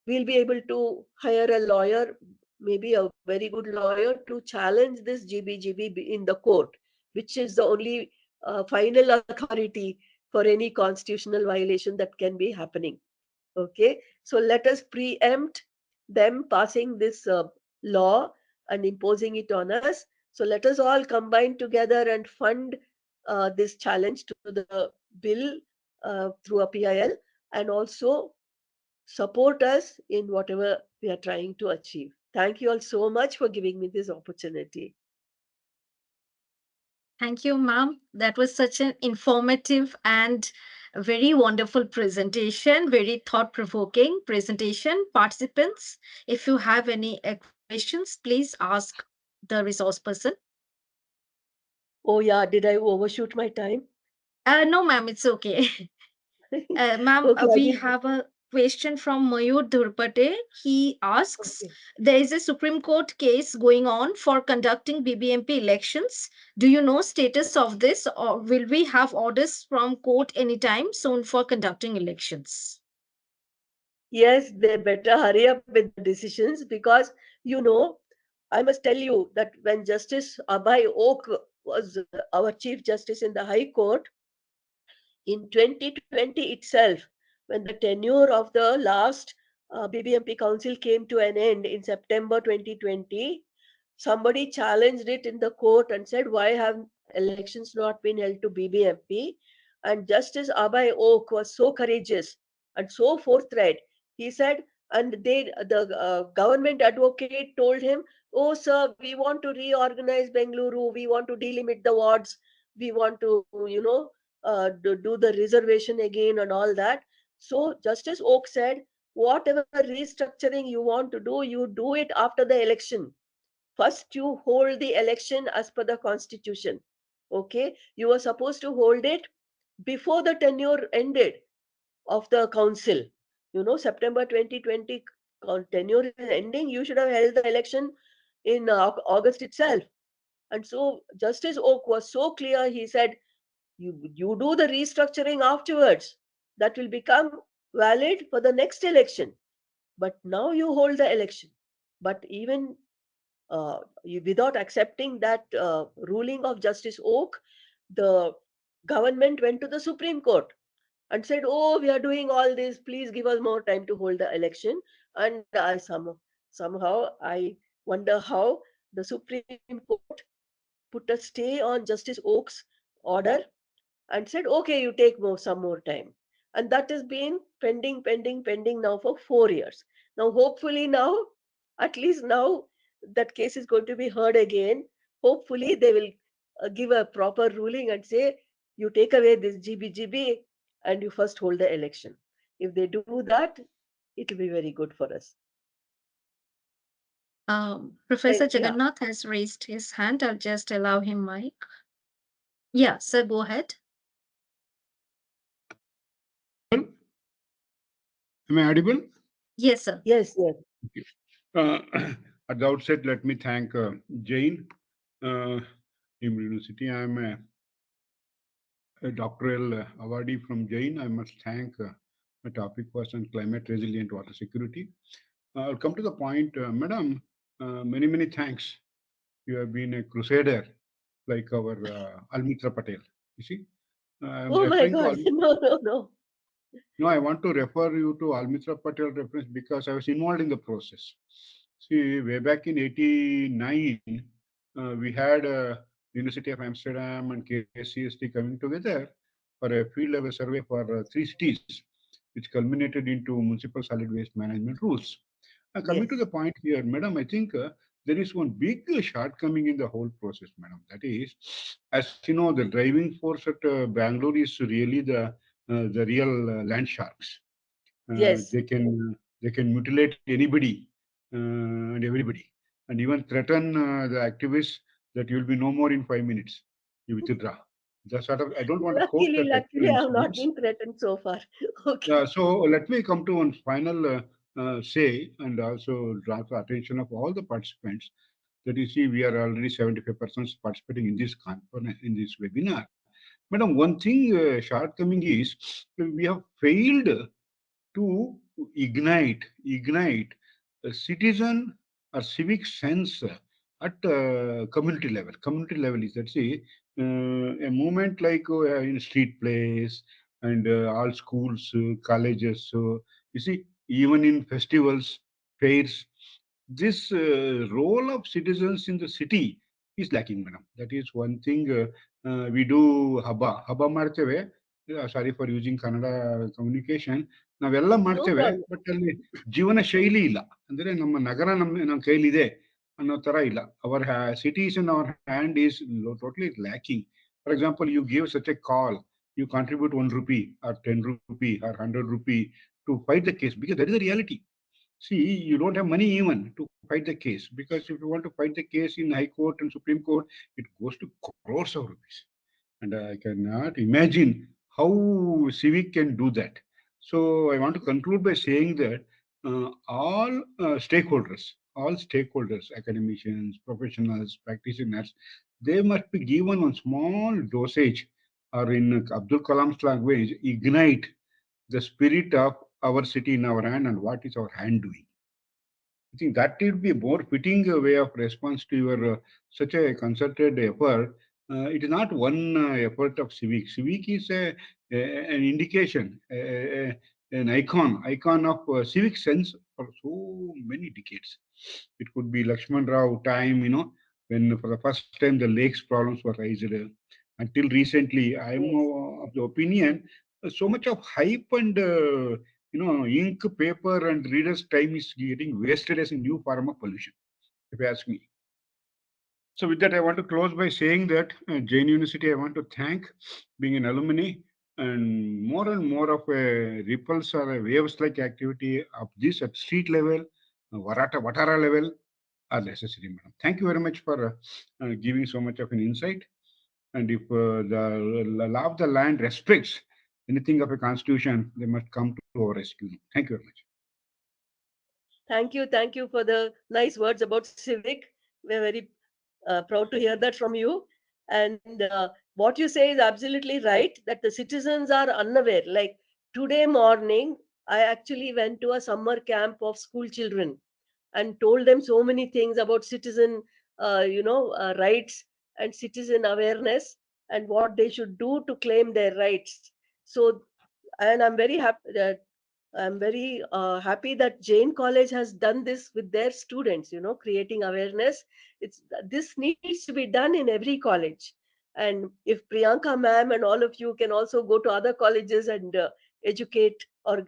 we'll be able to hire a lawyer, maybe a very good lawyer, to challenge this GBGB in the court, which is the only final authority for any constitutional violation that can be happening. Okay, so let us preempt them passing this law and imposing it on us. So let us all combine together and fund this challenge to the bill through a PIL, and also support us in whatever we are trying to achieve. Thank you all so much for giving me this opportunity. Thank you, ma'am. That was such an informative and a very wonderful presentation, very thought provoking presentation. Participants, if you have any questions, please ask the resource person. Oh, yeah, did I overshoot my time? No, ma'am, it's okay. Ma'am, Okay, I we did. have a question from Mayur Dhurpate. He asks, Okay. there is a Supreme Court case going on for conducting BBMP elections. Do you know status of this, or will we have orders from court anytime soon for conducting elections? Yes, they better hurry up with the decisions, because, I must tell you that when Justice Abhay Oak was our Chief Justice in the High Court, in 2020 itself, when the tenure of the last BBMP Council came to an end in September 2020, somebody challenged it in the court and said, why have elections not been held to BBMP? And Justice Abai Oak was so courageous and so forthright. He said, and the government advocate told him, "Oh, sir, we want to reorganize Bengaluru. We want to delimit the wards. We want to, do the reservation again and all that." So Justice Oak said, "Whatever restructuring you want to do, you do it after the election. First, you hold the election as per the constitution. Okay, you were supposed to hold it before the tenure ended of the council. September 2020 tenure is ending. You should have held the election in August itself." And so Justice Oak was so clear. He said, you do the restructuring afterwards. That will become valid for the next election. But now you hold the election. But even without accepting that ruling of Justice Oak, the government went to the Supreme Court and said, "Oh, we are doing all this. Please give us more time to hold the election." And somehow I wonder how the Supreme Court put a stay on Justice Oak's order and said, "Okay, you take some more time." And that has been pending now for 4 years. Now, hopefully, now, at least now, that case is going to be heard again. Hopefully, they will give a proper ruling and say, "You take away this GBGB and you first hold the election." If they do that, it will be very good for us. Professor Yeah. Jagannath has raised his hand. I'll just allow him mic. Yeah, sir, go ahead. Am I audible? Yes, sir. Yes, yes. Uh, at the outset, let me thank Jain University. I'm a doctoral awardee from Jain. I must thank my topic was on climate resilient water security. I'll come to the point, Madam. Many thanks. You have been a crusader like our Almitra Patel. You see, I'm Oh my referring to God. Almitra. No, no, no. No, I want to refer you to Almitra Patel reference because I was involved in the process. See, way back in '89, we had University of Amsterdam and KCST coming together for a field level survey for 3 cities, which culminated into municipal solid waste management rules. Coming to Yes. the point here, Madam, I think there is one big shortcoming in the whole process, Madam. That is, as you know, the driving force at Bangalore is really the real land sharks. Yes. They can mutilate anybody and everybody, and even threaten the activists that you will be no more in 5 minutes. You withdraw. The sort of, I don't want to quote Luckily, that actual luckily, I have not incidents. been threatened so far. Okay. So let me come to one final say and also draw the attention of all the participants that you see we are already 75% participating in this component in this webinar. Madam, one thing shortcoming is we have failed to ignite a citizen or civic sense at community level. Community level is, let's say, a movement like in street plays and all schools, colleges. So you see, even in festivals, fairs, this role of citizens in the city is lacking, madam. That is one thing. We do haba ಮಾಡ್ತೇವೆ. Sorry for using Kannada communication. ನಾವೆಲ್ಲ No ಮಾಡ್ತೇವೆ, problem. But ಅಲ್ಲಿ ಜೀವನ ಶೈಲಿ ಇಲ್ಲ. ಅಂದ್ರೆ ನಮ್ಮ ನಗರ ನಮ್ಮ ಕೈಲಿದೆ ಅನ್ನೋ ತರ ಇಲ್ಲ. Our cities in our hand is totally lacking. For example, you give such a call, you contribute 1 rupee or 10 rupee or 100 rupee to fight the case because that is the reality. See, you don't have money even to fight the case because if you want to fight the case in High Court and Supreme Court, it goes to crores of rupees. And I cannot imagine how civic can do that. So I want to conclude by saying that all stakeholders, academicians, professionals, practitioners, they must be given one small dosage, or in Abdul Kalam's language, ignite the spirit of our city in our hand and what is our hand doing. I think that would be a more fitting way of response to your such a concerted effort. It is not one effort of civic. Civic is an indication, an icon of civic sense for so many decades. It could be Lakshman Rao time, when for the first time the lakes problems were raised. Until recently, I am of the opinion so much of hype and ink, paper, and readers' time is getting wasted as a new form of pollution, if you ask me. So with that, I want to close by saying that Jain University, I want to thank being an alumni, and more of a ripples or a waves-like activity of this at street level, Vatara level are necessary, madam. Thank you very much for giving so much of an insight. And if the law of the land respects anything of a constitution, they must come to our rescue. Thank you very much. Thank you for the nice words about civic. We're very proud to hear that from you. And what you say is absolutely right, that the citizens are unaware. Like today morning, I actually went to a summer camp of school children and told them so many things about citizen, rights and citizen awareness and what they should do to claim their rights. So, and I'm very happy that I'm very happy that Jain College has done this with their students, creating awareness. This needs to be done in every college. And if Priyanka ma'am and all of you can also go to other colleges and educate or,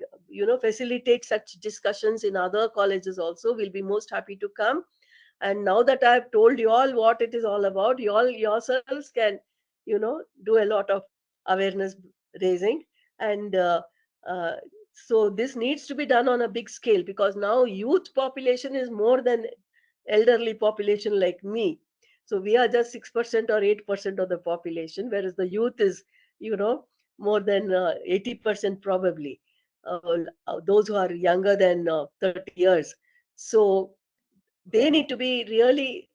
facilitate such discussions in other colleges also, we'll be most happy to come. And now that I've told you all what it is all about, you all yourselves can, do a lot of awareness raising. And uh, so this needs to be done on a big scale, because now youth population is more than elderly population like me. So we are just 6% or 8% of the population, whereas the youth is, more than 80% probably. Those who are younger than 30 years. So they need to be really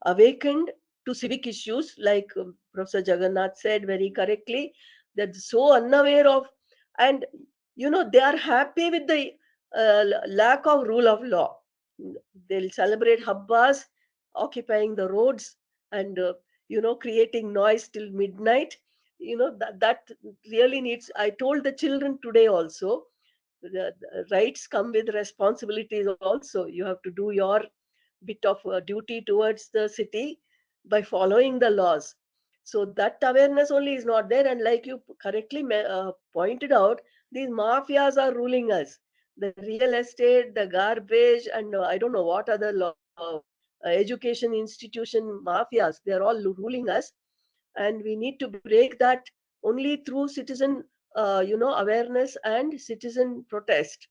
awakened to civic issues, like Professor Jagannath said very correctly. They're so unaware of, and they are happy with the lack of rule of law. They'll celebrate habbas, occupying the roads, and creating noise till midnight. That really needs. I told the children today also, the rights come with responsibilities also. You have to do your bit of duty towards the city by following the laws. So that awareness only is not there. And like you correctly pointed out, these mafias are ruling us. The real estate, the garbage, and I don't know what other education institution mafias, they are all ruling us. And we need to break that only through citizen awareness and citizen protest.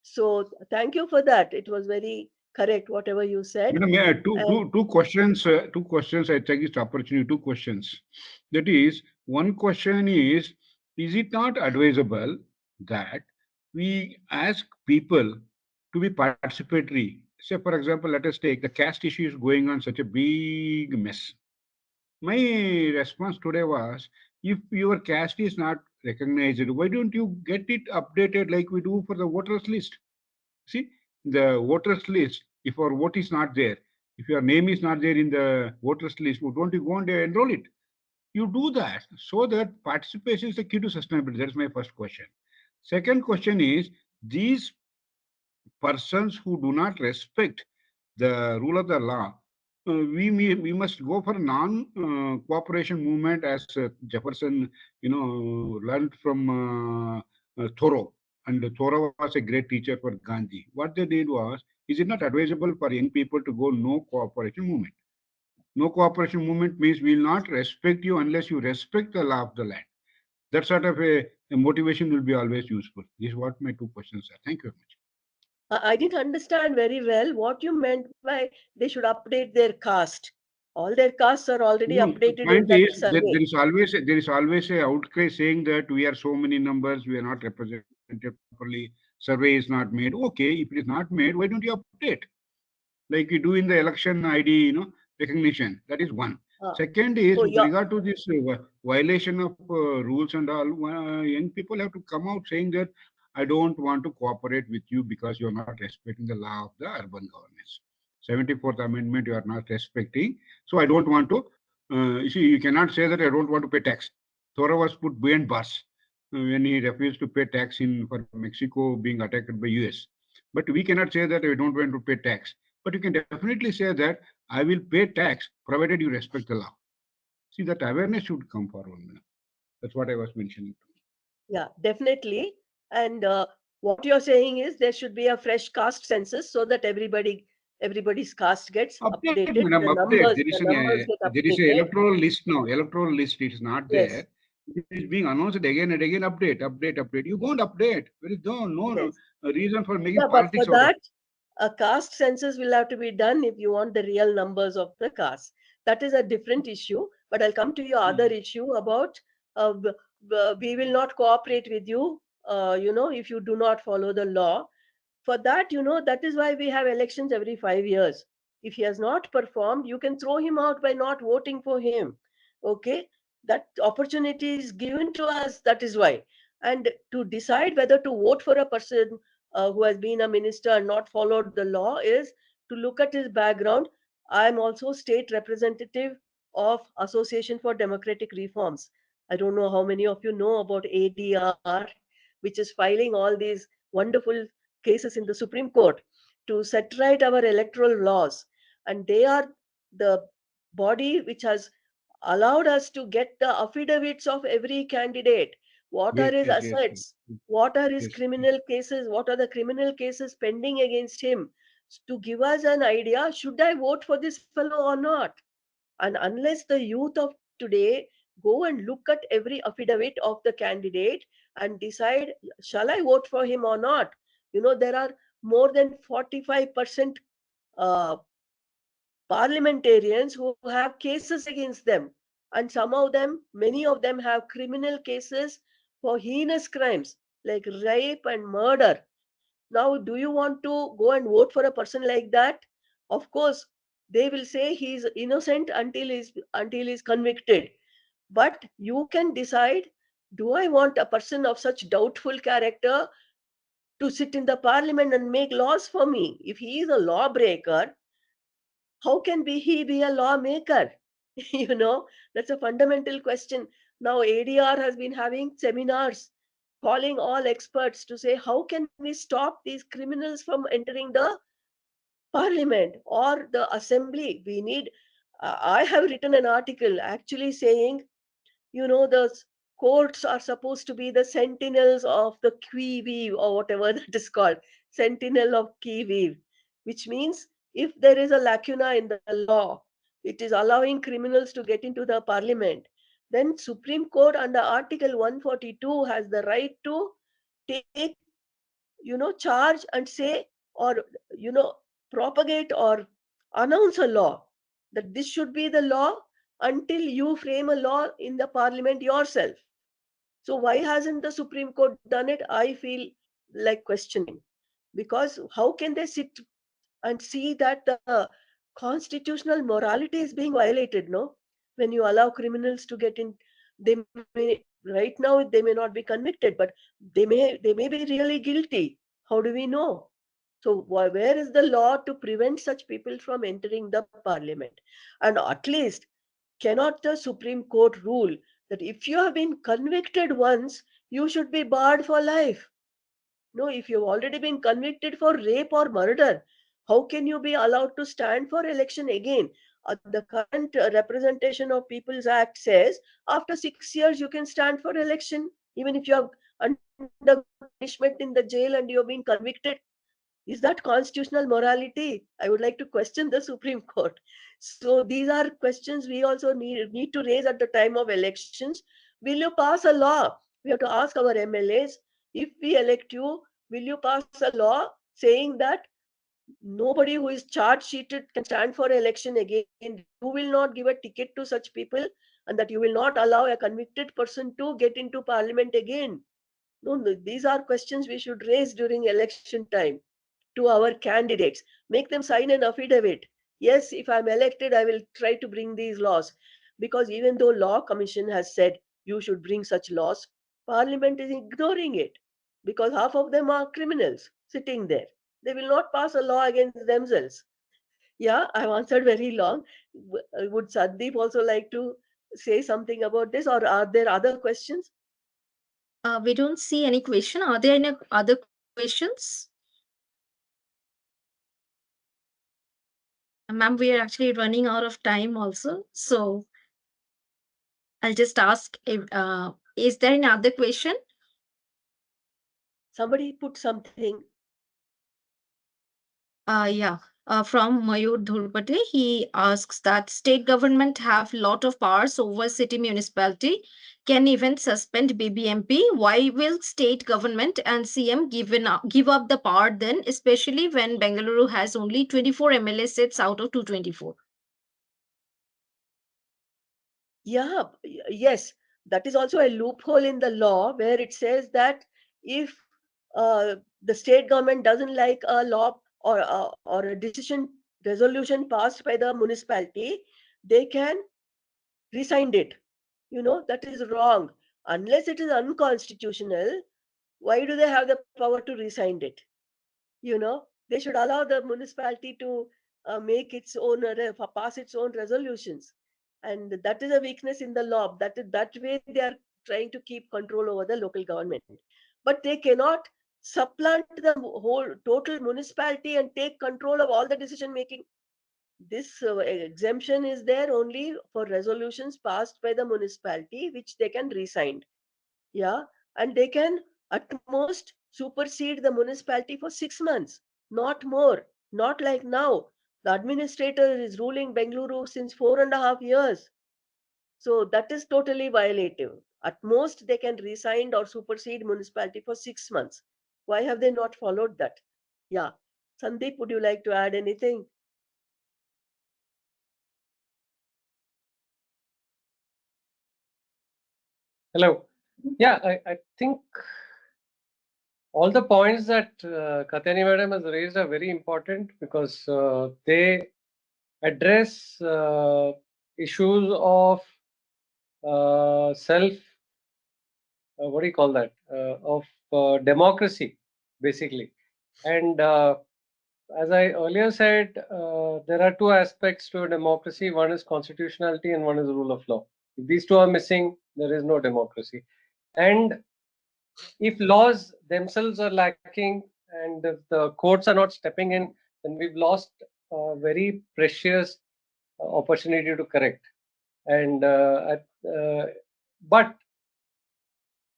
So thank you for that. It was very correct whatever you said. Madam, yeah, And two questions. Two questions. I take this opportunity. Two questions. That is, one question is it not advisable that we ask people to be participatory? Say, for example, let us take the caste issue is going on such a big mess. My response today was, if your caste is not recognized, why don't you get it updated like we do for the voters list? See, the voters list, if our vote is not there, if your name is not there in the voters list, don't you go and enroll it? You do that so that participation is the key to sustainability. That is my first question. Second question is, these persons who do not respect the rule of the law, we must go for non-cooperation movement, as Jefferson, learned from Thoreau. And Thoreau was a great teacher for Gandhi. What they did was, is it not advisable for young people to go no cooperation movement? No cooperation movement means we will not respect you unless you respect the law of the land. That sort of a motivation will be always useful. This is what my two questions are. Thank you very much. I didn't understand very well what you meant by they should update their caste. All their castes are already No, the updated in point that is that survey. there is always a outcry saying that we are so many numbers, we are not represented properly. Survey is not made. Okay, if it is not made, why don't you update? Like you do in the election ID, recognition. That is one. Uh, Second is, so with yeah, regard to this violation of rules and all, young people have to come out saying that I don't want to cooperate with you because you are not respecting the law of the urban governance. 74th Amendment you are not respecting. So I don't want to. You see, you cannot say that I don't want to pay tax. Thoreau was put behind bars when he refused to pay tax in for Mexico being attacked by US. But we cannot say that I don't want to pay tax. But you can definitely say that I will pay tax provided you respect the law. See, that awareness should come forward, madam. That's what I was mentioning. Yeah, definitely. And what you're saying is there should be a fresh caste census so that everybody's caste gets Update, updated. madam, update. The numbers get There is a updated. electoral list now. Electoral list, it is not Yes, there. It is being announced again and again. Update, update, update. You won't update. There is no yes. reason for making Yeah, but for politics out of that, a caste census will have to be done if you want the real numbers of the caste. That is a different issue. But I'll come to your it. other issue about we will not cooperate with you, if you do not follow the law. For that, that is why we have elections every 5 years. If he has not performed, you can throw him out by not voting for him. Okay, that opportunity is given to us. That is why. And to decide whether to vote for a person who has been a minister and not followed the law is to look at his background. I am also state representative of Association for Democratic Reforms. I don't know how many of you know about ADR, which is filing all these wonderful cases in the Supreme Court to set right our electoral laws. And they are the body which has allowed us to get the affidavits of every candidate. What are his Yes, yes, yes, assets? What are his yes, criminal cases? What are the criminal cases pending against him? To give us an idea, should I vote for this fellow or not? And unless the youth of today go and look at every affidavit of the candidate and decide, shall I vote for him or not? There are more than 45% uh, parliamentarians who have cases against them. And some of them, many of them have criminal cases for heinous crimes like rape and murder. Now, do you want to go and vote for a person like that? Of course, they will say he is innocent until he's convicted. But you can decide, do I want a person of such doubtful character to sit in the parliament and make laws for me? If he is a lawbreaker, how can he be a lawmaker? That's a fundamental question. Now, ADR has been having seminars calling all experts to say, how can we stop these criminals from entering the parliament or the assembly? We need, I have written an article actually saying, the courts are supposed to be the sentinels of the qui vive or whatever that is called, sentinel of qui vive, which means if there is a lacuna in the law, it is allowing criminals to get into the parliament, then Supreme Court under Article 142 has the right to take, charge and say, or, you know, propagate or announce a law that this should be the law until you frame a law in the parliament yourself. So why hasn't the Supreme Court done it? I feel like questioning, because how can they sit and see that the constitutional morality is being violated, no? When you allow criminals to get in, they may, right now they may not be convicted, but they may be really guilty. How do we know? So where is the law to prevent such people from entering the parliament? And at least, cannot the Supreme Court rule that if you have been convicted once, you should be barred for life? No, if you've already been convicted for rape or murder, how can you be allowed to stand for election again? The current Representation of People's Act says after 6 years you can stand for election, even if you have undergone punishment in the jail and you have been convicted. Is that constitutional morality? I would like to question the Supreme Court. So these are questions we also need to raise at the time of elections. Will you pass a law? We have to ask our MLAs, if we elect you, will you pass a law saying that nobody who is charge sheeted can stand for election again? You will not give a ticket to such people, and that you will not allow a convicted person to get into parliament again. No, no, these are questions we should raise during election time to our candidates. Make them sign an affidavit. Yes, if I'm elected, I will try to bring these laws. Because even though Law Commission has said you should bring such laws, Parliament is ignoring it because half of them are criminals sitting there. They will not pass a law against themselves. Yeah, I've answered very long. Would Sandeep also like to say something about this, or are there other questions? We don't see any question. Are there any other questions? Ma'am, we are actually running out of time also. So I'll just ask if, is there another question? Somebody put something. Yeah. From Mayur Dhurpate, he asks that state government have lot of powers over city municipality, can even suspend BBMP. Why will state government and CM give up the power then, especially when Bengaluru has only 24 MLA seats out of 224? Yeah, yes, that is also a loophole in the law where it says that if the state government doesn't like a law or a decision resolution passed by the municipality, they can rescind it. That is wrong. Unless it is unconstitutional, why do they have the power to rescind it? They should allow the municipality to make its own pass its own resolutions, and that is a weakness in the law. That way they are trying to keep control over the local government, but they cannot supplant the whole total municipality and take control of all the decision making. This exemption is there only for resolutions passed by the municipality, which they can rescind. Yeah, and they can at most supersede the municipality for 6 months, not more. Not like now. The administrator is ruling Bengaluru since 4.5 years. So that is totally violative. At most, they can rescind or supersede municipality for 6 months. Why have they not followed that? Yeah. Sandeep, would you like to add anything? Hello. Yeah, I think all the points that Kathyayini madam has raised are very important because they address issues of self, what do you call that, of democracy, basically. And as I earlier said, there are two aspects to a democracy. One is constitutionality and one is rule of law. If these two are missing, there is no democracy. And if laws themselves are lacking and if the courts are not stepping in, then we've lost a very precious opportunity to correct. And but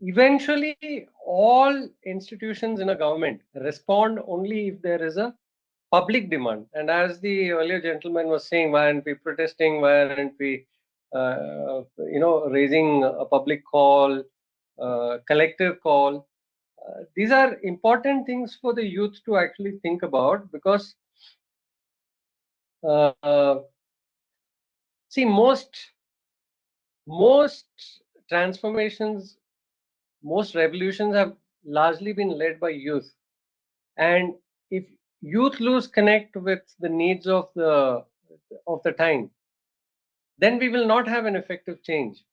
eventually, all institutions in a government respond only if there is a public demand. And as the earlier gentleman was saying, why aren't we protesting? Why aren't we, raising a public call, collective call? These are important things for the youth to actually think about because, uh, see, most transformations, most revolutions have largely been led by youth. And if youth lose connect with the needs of the time, then we will not have an effective change.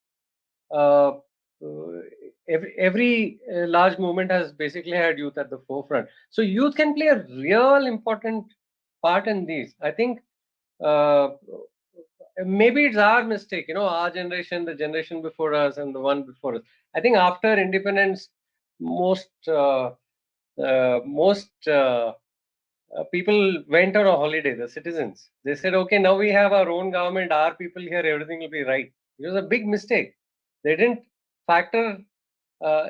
Uh, every large movement has basically had youth at the forefront. So youth can play a real important part in these. I think uh, maybe it's our mistake, our generation, the generation before us, and the one before us. I think after independence, most people went on a holiday, the citizens. They said, okay, now we have our own government, our people here, everything will be right. It was a big mistake. They didn't factor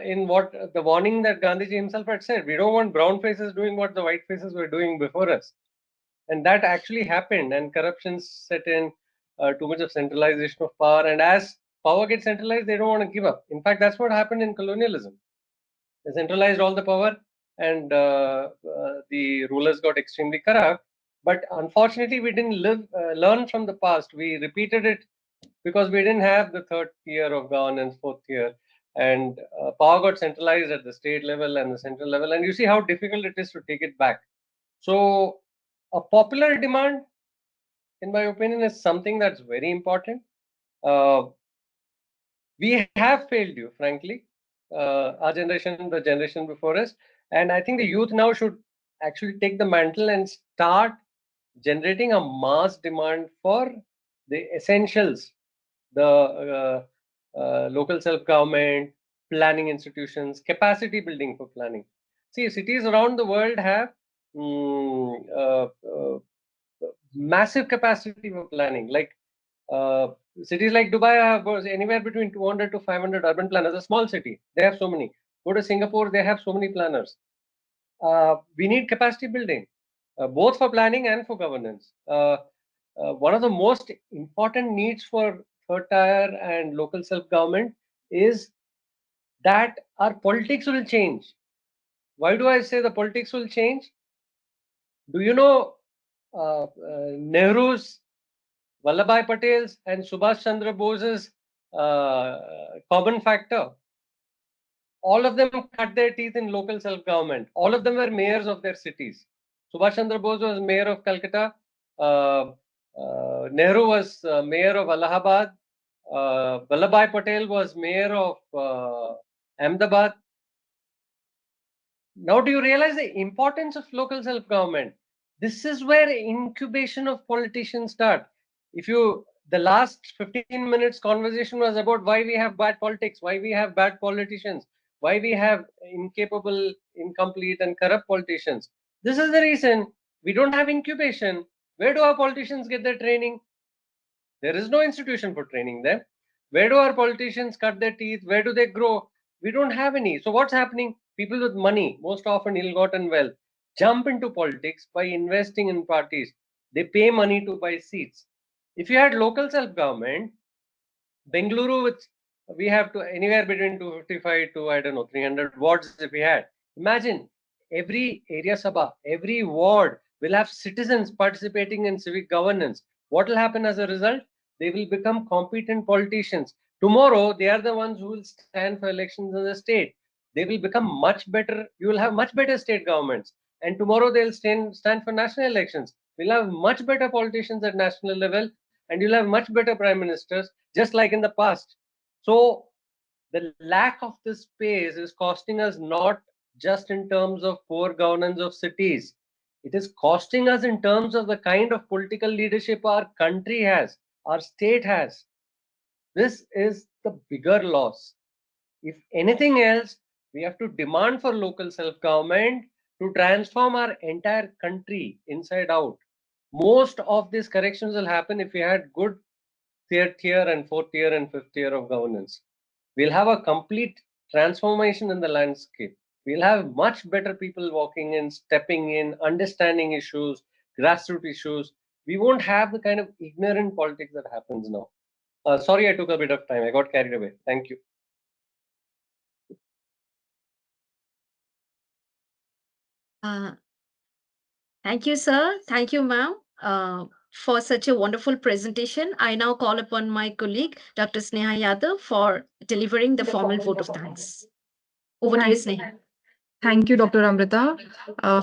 in what the warning that Gandhiji himself had said. We don't want brown faces doing what the white faces were doing before us. And that actually happened, and corruption set in, too much of centralization of power. And as power gets centralized, they don't want to give up. In fact, that's what happened in colonialism. They centralized all the power, and the rulers got extremely corrupt. But unfortunately, we didn't learn from the past. We repeated it because we didn't have the third tier of governance, fourth tier, and power got centralized at the state level and the central level. And you see how difficult it is to take it back. So, a popular demand, in my opinion, is something that's very important. Uh, we have failed you, frankly, our generation, the generation before us. And I think the youth now should actually take the mantle and start generating a mass demand for the essentials, the local self government, planning institutions, capacity building for planning. See, cities around the world have massive capacity for planning. Like Cities like Dubai have anywhere between 200 to 500 urban planners. A small city, they have so many. Go to Singapore, they have so many planners. We need capacity building, both for planning and for governance. One of the most important needs for third tier and local self-government is that our politics will change. Why do I say the politics will change? Do you know Nehru's, Vallabhbhai Patel's, and Subhash Chandra Bose's common factor? All of them cut their teeth in local self-government. All of them were mayors of their cities. Subhash Chandra Bose was mayor of Calcutta. Nehru was mayor of Allahabad. Vallabhbhai Patel was mayor of Ahmedabad. Now, do you realize the importance of local self-government? This is where incubation of politicians start. If you, the last 15 minutes conversation was about why we have bad politics, why we have bad politicians, why we have incapable, incomplete, and corrupt politicians. This is the reason we don't have incubation. Where do our politicians get their training? There is no institution for training them. Where do our politicians cut their teeth? Where do they grow? We don't have any. So what's happening? People with money, most often ill-gotten wealth, jump into politics by investing in parties. They pay money to buy seats. If you had local self-government, Bengaluru, which we have to anywhere between 255 to, I don't know, 300 wards if we had. Imagine every area sabha, every ward will have citizens participating in civic governance. What will happen as a result? They will become competent politicians. Tomorrow, they are the ones who will stand for elections in the state. They will become much better. You will have much better state governments. And tomorrow, they'll stand for national elections. We'll have much better politicians at national level, and you'll have much better prime ministers, just like in the past. So the lack of this space is costing us not just in terms of poor governance of cities. It is costing us in terms of the kind of political leadership our country has, our state has. This is the bigger loss. If anything else, we have to demand for local self-government to transform our entire country inside out. Most of these corrections will happen if we had good third tier and fourth tier and fifth tier of governance. We'll have a complete transformation in the landscape. We'll have much better people walking in, stepping in, understanding issues, grassroots issues. We won't have the kind of ignorant politics that happens now. Sorry, I took a bit of time. I got carried away. Thank you. Uh, Thank you, sir. Thank you, ma'am, for such a wonderful presentation. I now call upon my colleague, Dr. Sneha Yadav, for delivering the formal vote of thanks. Over to you, Sneha. Thank you, Dr. Amrita.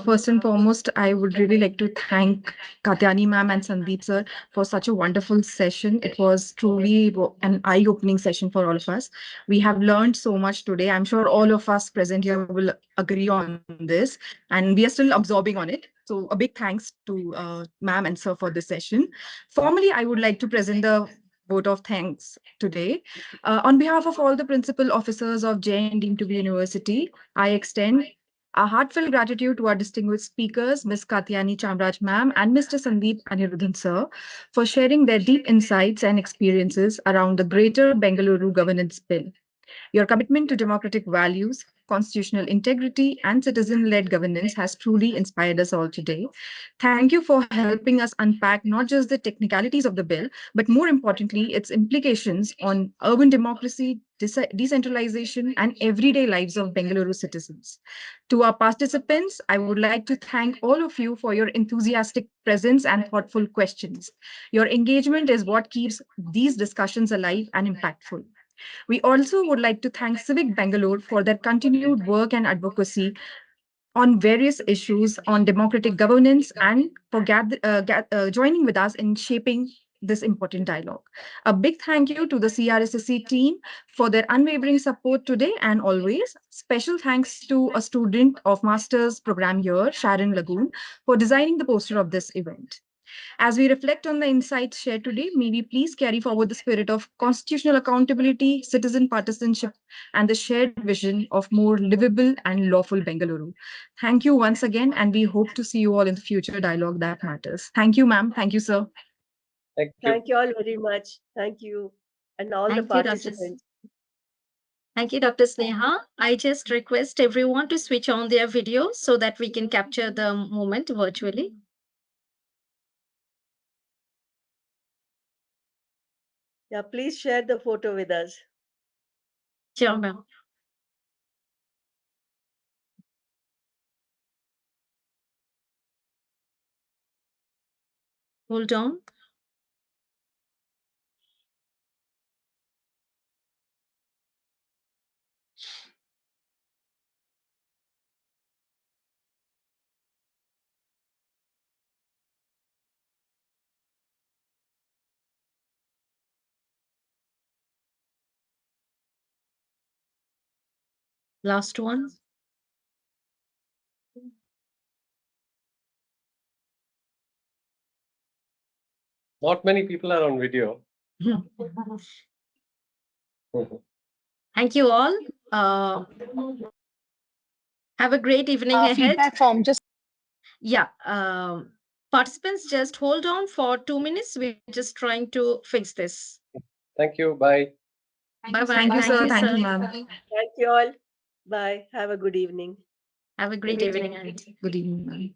First and foremost, I would really like to thank Kathyayini ma'am and Sandeep sir for such a wonderful session. It was truly an eye-opening session for all of us. We have learned so much today. I'm sure all of us present here will agree on this, and we are still absorbing on it. So a big thanks to ma'am and sir for this session. Formally, I would like to present the vote of thanks today. On behalf of all the principal officers of Jain deemed to be university, I extend a heartfelt gratitude to our distinguished speakers, Ms. Kathyayini Chamaraj ma'am and Mr. Sandeep Anirudhan sir, for sharing their deep insights and experiences around the Greater Bengaluru Governance Bill. Your commitment to democratic values, constitutional integrity, and citizen-led governance has truly inspired us all today. Thank you for helping us unpack not just the technicalities of the bill, but more importantly, its implications on urban democracy, decentralization, and everyday lives of Bengaluru citizens. To our participants, I would like to thank all of you for your enthusiastic presence and thoughtful questions. Your engagement is what keeps these discussions alive and impactful. We also would like to thank Civic Bangalore for their continued work and advocacy on various issues on democratic governance and for joining with us in shaping this important dialogue. A big thank you to the CRSSC team for their unwavering support today and always. Special thanks to a student of master's program here, Sharon Lagoon, for designing the poster of this event. As we reflect on the insights shared today, may we please carry forward the spirit of constitutional accountability, citizen partisanship, and the shared vision of more livable and lawful Bengaluru. Thank you once again, and we hope to see you all in the future dialogue that matters. Thank you, ma'am. Thank you, sir. Thank you. Thank you all very much. Thank you. And all the Thank you, Dr. participants. Thank you, Dr. Sneha. I just request everyone to switch on their video so that we can capture the moment virtually. Yeah, please share the photo with us. Sure, ma'am. Hold on. Last one. Not many people are on video. Thank you all. Have a great evening ahead. Feedback form, just Yeah. Participants, just hold on for 2 minutes. We're just trying to fix this. Thank you. Bye. Bye bye. thank you, sir. Thank you, ma'am. Thank you all. Bye. Have a good evening. Have a great evening ahead. Good evening, ma'am.